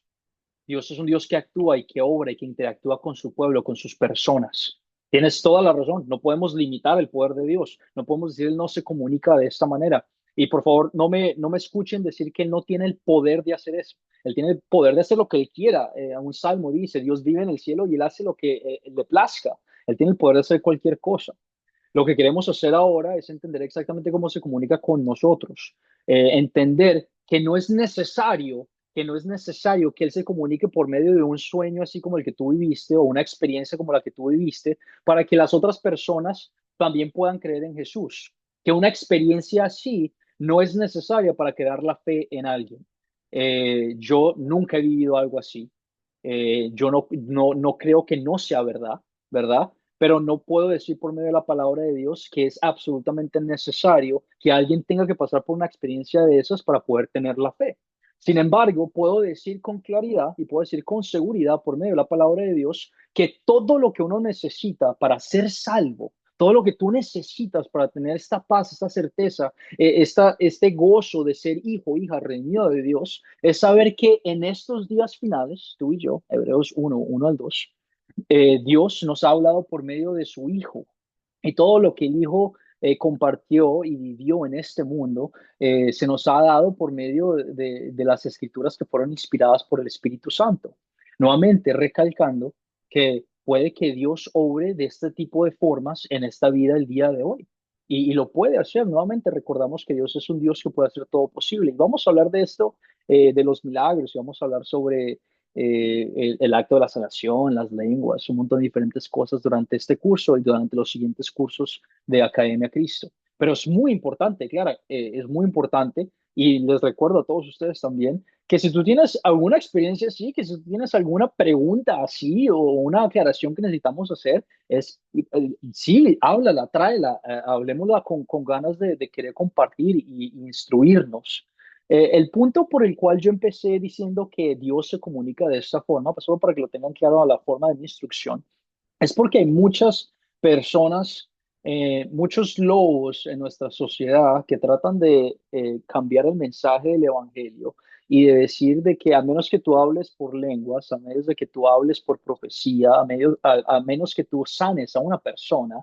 [SPEAKER 1] Dios es un Dios que actúa y que obra y que interactúa con su pueblo, con sus personas. Tienes toda la razón. No podemos limitar el poder de Dios. No podemos decir Él no se comunica de esta manera. Y por favor, no me escuchen decir que Él no tiene el poder de hacer eso. Él tiene el poder de hacer lo que Él quiera. Un salmo dice, Dios vive en el cielo y Él hace lo que le plazca. Él tiene el poder de hacer cualquier cosa. Lo que queremos hacer ahora es entender exactamente cómo se comunica con nosotros, entender que no es necesario que Él se comunique por medio de un sueño así como el que tú viviste o una experiencia como la que tú viviste, para que las otras personas también puedan creer en Jesús. Que una experiencia así no es necesaria para crear la fe en alguien. Yo nunca he vivido algo así. Yo no creo que no sea verdad, ¿verdad? Pero no puedo decir por medio de la palabra de Dios que es absolutamente necesario que alguien tenga que pasar por una experiencia de esas para poder tener la fe. Sin embargo, puedo decir con claridad y puedo decir con seguridad por medio de la palabra de Dios que todo lo que uno necesita para ser salvo, todo lo que tú necesitas para tener esta paz, esta certeza, este gozo de ser hijo, hija, redimido de Dios, es saber que en estos días finales, tú y yo, Hebreos 1 al 2, Dios nos ha hablado por medio de su Hijo. Y todo lo que el Hijo compartió y vivió en este mundo se nos ha dado por medio de las escrituras que fueron inspiradas por el Espíritu Santo. Nuevamente, recalcando que puede que Dios obre de este tipo de formas en esta vida el día de hoy. Y lo puede hacer. Nuevamente recordamos que Dios es un Dios que puede hacer todo posible. Y vamos a hablar de esto, de los milagros, y vamos a hablar sobre el acto de la sanación, las lenguas, un montón de diferentes cosas durante este curso y durante los siguientes cursos de Academia Cristo. Pero es muy importante, Clara, es muy importante y les recuerdo a todos ustedes también que si tú tienes alguna experiencia así, que si tú tienes alguna pregunta así o una aclaración que necesitamos hacer, sí, háblala, tráela, hablemosla con ganas de querer compartir y instruirnos. El punto por el cual yo empecé diciendo que Dios se comunica de esta forma, pues solo para que lo tengan claro a la forma de mi instrucción, es porque hay muchas personas muchos lobos en nuestra sociedad que tratan de cambiar el mensaje del evangelio y de decir de que a menos que tú hables por lenguas, a menos de que tú hables por profecía, a menos que tú sanes a una persona,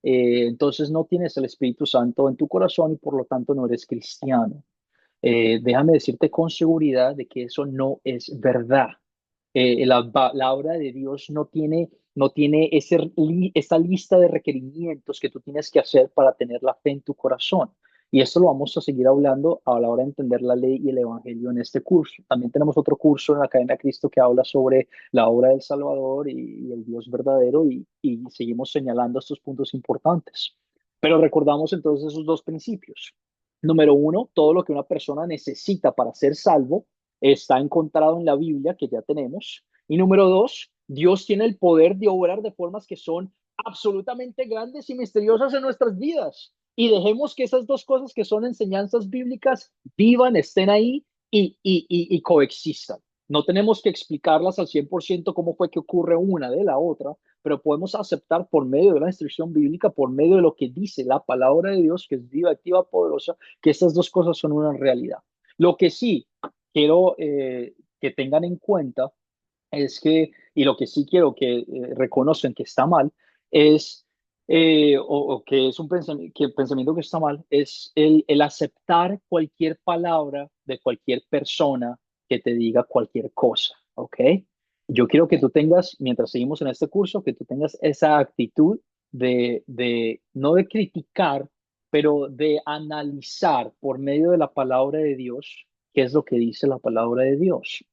[SPEAKER 1] entonces no tienes el Espíritu Santo en tu corazón y por lo tanto no eres cristiano. Déjame decirte con seguridad de que eso no es verdad. La palabra de Dios no tiene esa lista de requerimientos que tú tienes que hacer para tener la fe en tu corazón. Y esto lo vamos a seguir hablando a la hora de entender la ley y el evangelio en este curso. También tenemos otro curso en la Academia Cristo que habla sobre la obra del Salvador y el Dios verdadero y seguimos señalando estos puntos importantes. Pero recordamos entonces esos dos principios. Número uno, todo lo que una persona necesita para ser salvo está encontrado en la Biblia, que ya tenemos. Y número dos, Dios tiene el poder de obrar de formas que son absolutamente grandes y misteriosas en nuestras vidas. Y dejemos que esas dos cosas que son enseñanzas bíblicas vivan, estén ahí y coexistan. No tenemos que explicarlas al 100% cómo fue que ocurre una de la otra, pero podemos aceptar por medio de la instrucción bíblica, por medio de lo que dice la palabra de Dios, que es viva, activa, poderosa, que estas dos cosas son una realidad. Lo que sí quiero que tengan en cuenta es que, y lo que sí quiero que reconozcan que está mal, es, o que es un pensamiento que está mal, es el aceptar cualquier palabra de cualquier persona que te diga cualquier cosa, ¿ok? Yo quiero que tú tengas, mientras seguimos en este curso, que tú tengas esa actitud no de criticar, pero de analizar por medio de la palabra de Dios qué es lo que dice la palabra de Dios.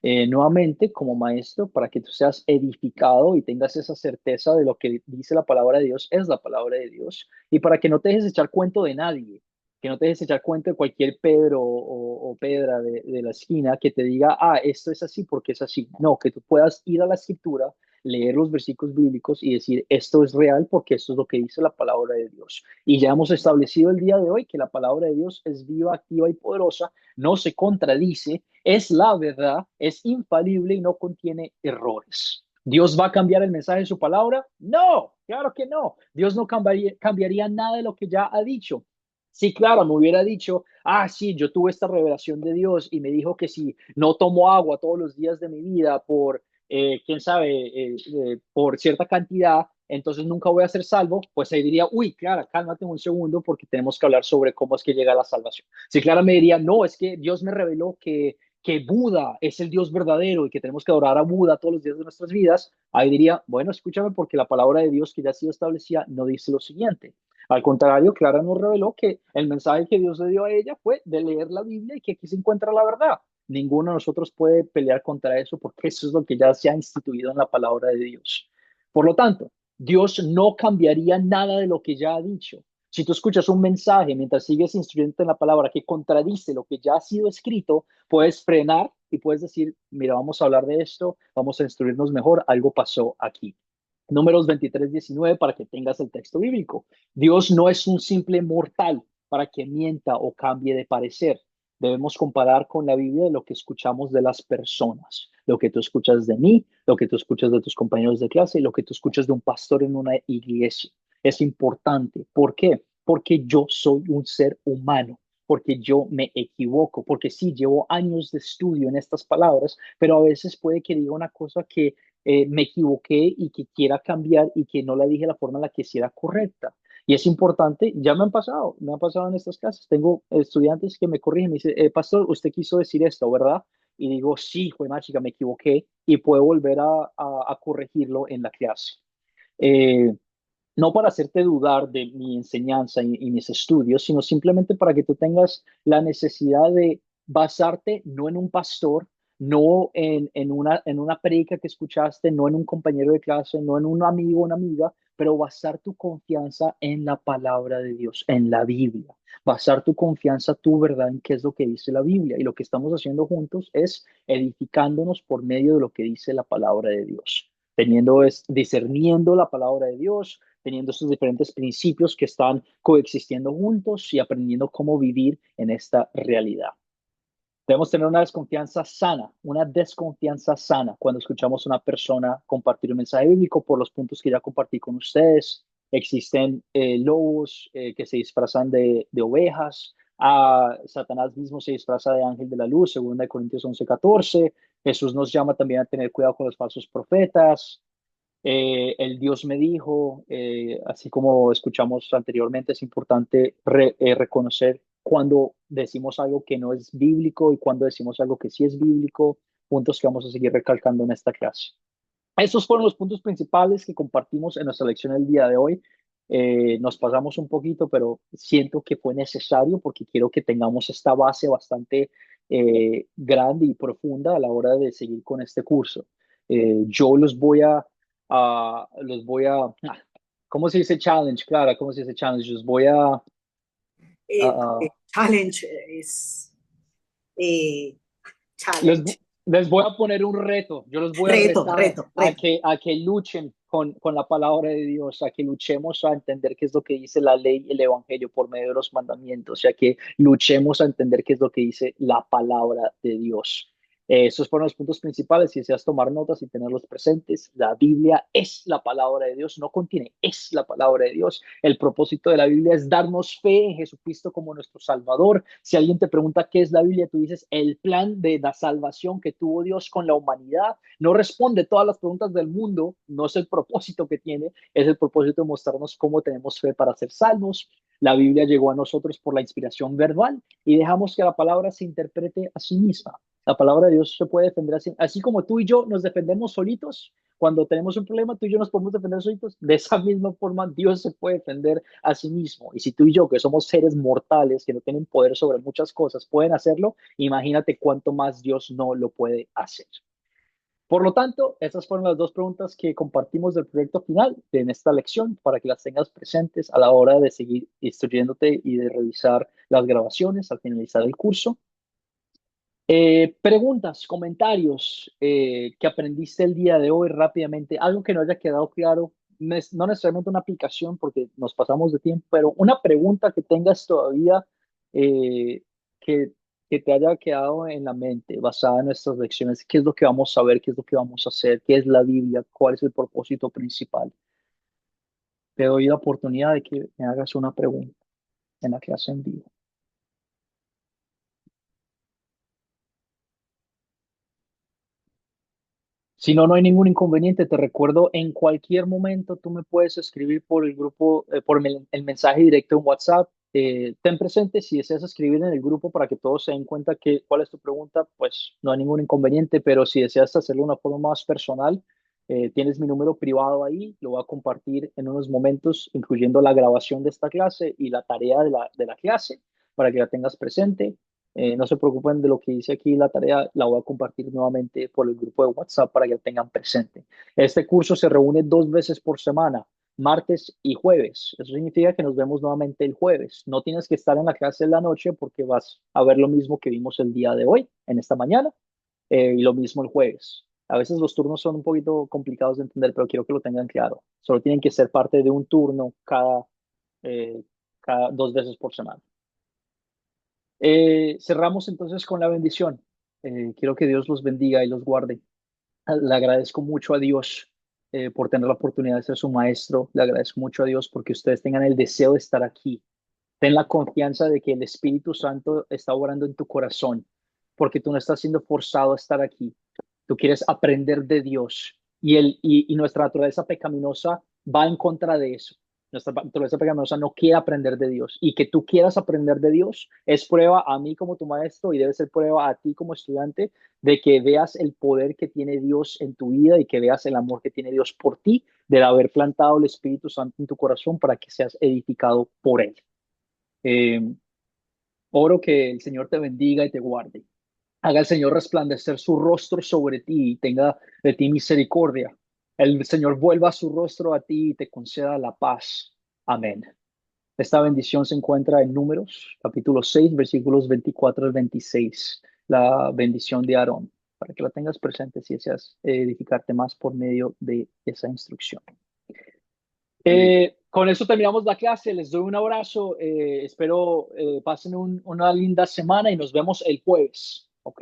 [SPEAKER 1] Nuevamente, como maestro, para que tú seas edificado y tengas esa certeza de lo que dice la palabra de Dios, es la palabra de Dios, y para que no te dejes echar cuento de nadie, que no te dejes echar cuento de cualquier Pedro o Pedra de la esquina que te diga, esto es así porque es así. No, que tú puedas ir a la escritura, leer los versículos bíblicos y decir, esto es real porque esto es lo que dice la palabra de Dios. Y ya hemos establecido el día de hoy que la palabra de Dios es viva, activa y poderosa, no se contradice, es la verdad, es infalible y no contiene errores. ¿Dios va a cambiar el mensaje de su palabra? No, claro que no. Dios no cambiaría nada de lo que ya ha dicho. Sí, claro, me hubiera dicho, sí, yo tuve esta revelación de Dios y me dijo que si no tomo agua todos los días de mi vida por, quién sabe, por cierta cantidad, entonces nunca voy a ser salvo, pues ahí diría, uy, Clara, cálmate un segundo porque tenemos que hablar sobre cómo es que llega la salvación. Si Clara me diría, no, es que Dios me reveló que Buda es el Dios verdadero y que tenemos que adorar a Buda todos los días de nuestras vidas, ahí diría, bueno, escúchame porque la palabra de Dios que ya ha sido establecida no dice lo siguiente. Al contrario, Clara nos reveló que el mensaje que Dios le dio a ella fue de leer la Biblia y que aquí se encuentra la verdad. Ninguno de nosotros puede pelear contra eso porque eso es lo que ya se ha instituido en la palabra de Dios. Por lo tanto, Dios no cambiaría nada de lo que ya ha dicho. Si tú escuchas un mensaje mientras sigues instruyendo en la palabra que contradice lo que ya ha sido escrito, puedes frenar y puedes decir, mira, vamos a hablar de esto, vamos a instruirnos mejor, algo pasó aquí. Números 23:19 para que tengas el texto bíblico. Dios no es un simple mortal para que mienta o cambie de parecer. Debemos comparar con la Biblia lo que escuchamos de las personas, lo que tú escuchas de mí, lo que tú escuchas de tus compañeros de clase y lo que tú escuchas de un pastor en una iglesia. Es importante. ¿Por qué? Porque yo soy un ser humano, porque yo me equivoco, porque sí, llevo años de estudio en estas palabras, pero a veces puede que diga una cosa que me equivoqué y que quiera cambiar y que no la dije de la forma en la que sí era correcta. Y es importante, ya me han pasado en estas clases. Tengo estudiantes que me corrigen, me dicen, pastor, usted quiso decir esto, ¿verdad? Y digo, sí, fue mágica, me equivoqué y puedo volver a corregirlo en la clase. Eh, no para hacerte dudar de mi enseñanza y mis estudios, sino simplemente para que tú tengas la necesidad de basarte no en un pastor, no en una predica que escuchaste, no en un compañero de clase, no en un amigo o una amiga, pero basar tu confianza en la palabra de Dios, en la Biblia. Basar tu confianza, tu verdad en qué es lo que dice la Biblia. Y lo que estamos haciendo juntos es edificándonos por medio de lo que dice la palabra de Dios. Discerniendo la palabra de Dios, teniendo estos diferentes principios que están coexistiendo juntos y aprendiendo cómo vivir en esta realidad. Debemos tener una desconfianza sana cuando escuchamos a una persona compartir un mensaje bíblico por los puntos que ya compartí con ustedes. existen lobos que se disfrazan de ovejas, Satanás mismo se disfraza de ángel de la luz, según Corintios 11:14. Jesús nos llama también a tener cuidado con los falsos profetas. El Dios me dijo, así como escuchamos anteriormente, es importante reconocer cuando decimos algo que no es bíblico y cuando decimos algo que sí es bíblico, puntos que vamos a seguir recalcando en esta clase. Esos fueron los puntos principales que compartimos en nuestra lección el día de hoy. Nos pasamos un poquito, pero siento que fue necesario porque quiero que tengamos esta base bastante grande y profunda a la hora de seguir con este curso. Yo ¿cómo se dice challenge? Clara, ¿cómo se dice challenge? Los voy a,
[SPEAKER 4] Challenge es
[SPEAKER 1] les,
[SPEAKER 4] challenge.
[SPEAKER 1] les voy a poner un reto. Yo los voy a retar a que luchen con la palabra de Dios, a que luchemos a entender qué es lo que dice la ley y el evangelio por medio de los mandamientos, a que luchemos a entender qué es lo que dice la palabra de Dios. Estos fueron los puntos principales. Si deseas tomar notas y tenerlos presentes, la Biblia es la palabra de Dios, no contiene, es la palabra de Dios. El propósito de la Biblia es darnos fe en Jesucristo como nuestro Salvador. Si alguien te pregunta qué es la Biblia, tú dices el plan de la salvación que tuvo Dios con la humanidad. No responde todas las preguntas del mundo, no es el propósito que tiene, es el propósito de mostrarnos cómo tenemos fe para ser salvos. La Biblia llegó a nosotros por la inspiración verbal y dejamos que la palabra se interprete a sí misma. La palabra de Dios se puede defender así como tú y yo nos defendemos solitos. Cuando tenemos un problema, tú y yo nos podemos defender solitos. De esa misma forma, Dios se puede defender a sí mismo. Y si tú y yo, que somos seres mortales, que no tienen poder sobre muchas cosas, pueden hacerlo, imagínate cuánto más Dios no lo puede hacer. Por lo tanto, esas fueron las dos preguntas que compartimos del proyecto final en esta lección para que las tengas presentes a la hora de seguir instruyéndote y de revisar las grabaciones al finalizar el curso. Preguntas, comentarios que aprendiste el día de hoy rápidamente, algo que no haya quedado claro, no necesariamente una aplicación porque nos pasamos de tiempo, pero una pregunta que tengas todavía eh, que, que te haya quedado en la mente basada en nuestras lecciones, qué es lo que vamos a ver, qué es lo que vamos a hacer, qué es la Biblia, cuál es el propósito principal. Te doy la oportunidad de que me hagas una pregunta en la clase en vivo. Si no, no hay ningún inconveniente. Te recuerdo, en cualquier momento tú me puedes escribir por el grupo, por el mensaje directo en WhatsApp. Ten presente si deseas escribir en el grupo para que todos se den cuenta cuál es tu pregunta, pues no hay ningún inconveniente, pero si deseas hacerlo de una forma más personal, tienes mi número privado ahí, lo voy a compartir en unos momentos, incluyendo la grabación de esta clase y la tarea de la clase para que la tengas presente. No se preocupen de lo que dice aquí, la tarea la voy a compartir nuevamente por el grupo de WhatsApp para que la tengan presente. Este curso se reúne 2 veces por semana, martes y jueves. Eso significa que nos vemos nuevamente el jueves. No tienes que estar en la clase de la noche porque vas a ver lo mismo que vimos el día de hoy, en esta mañana, y lo mismo el jueves. A veces los turnos son un poquito complicados de entender, pero quiero que lo tengan claro. Solo tienen que ser parte de un turno cada 2 veces por semana. Cerramos entonces con la bendición. Quiero que Dios los bendiga y los guarde. Le agradezco mucho a Dios por tener la oportunidad de ser su maestro. Le agradezco mucho a Dios porque ustedes tengan el deseo de estar aquí. Ten la confianza de que el Espíritu Santo está obrando en tu corazón, porque tú no estás siendo forzado a estar aquí. Tú quieres aprender de Dios y nuestra naturaleza pecaminosa va en contra de eso. Nuestra naturaleza pecaminosa no quiere aprender de Dios, y que tú quieras aprender de Dios es prueba a mí como tu maestro y debe ser prueba a ti como estudiante de que veas el poder que tiene Dios en tu vida y que veas el amor que tiene Dios por ti, de haber plantado el Espíritu Santo en tu corazón para que seas edificado por Él. Oro que el Señor te bendiga y te guarde. Haga el Señor resplandecer su rostro sobre ti y tenga de ti misericordia. El Señor vuelva su rostro a ti y te conceda la paz. Amén. Esta bendición se encuentra en Números, capítulo 6, versículos 24 al 26. La bendición de Aarón, para que la tengas presente si deseas edificarte más por medio de esa instrucción. Con eso terminamos la clase. Les doy un abrazo. Espero pasen una linda semana y nos vemos el jueves. ¿Ok?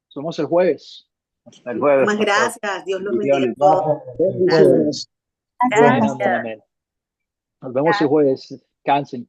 [SPEAKER 1] Somos el jueves.
[SPEAKER 7] Hasta el jueves.
[SPEAKER 4] Muchas gracias. Dios los bendiga a todos.
[SPEAKER 2] Gracias.
[SPEAKER 1] Amén, amén,
[SPEAKER 6] Gracias.
[SPEAKER 1] amén. Nos vemos el jueves. Cansen.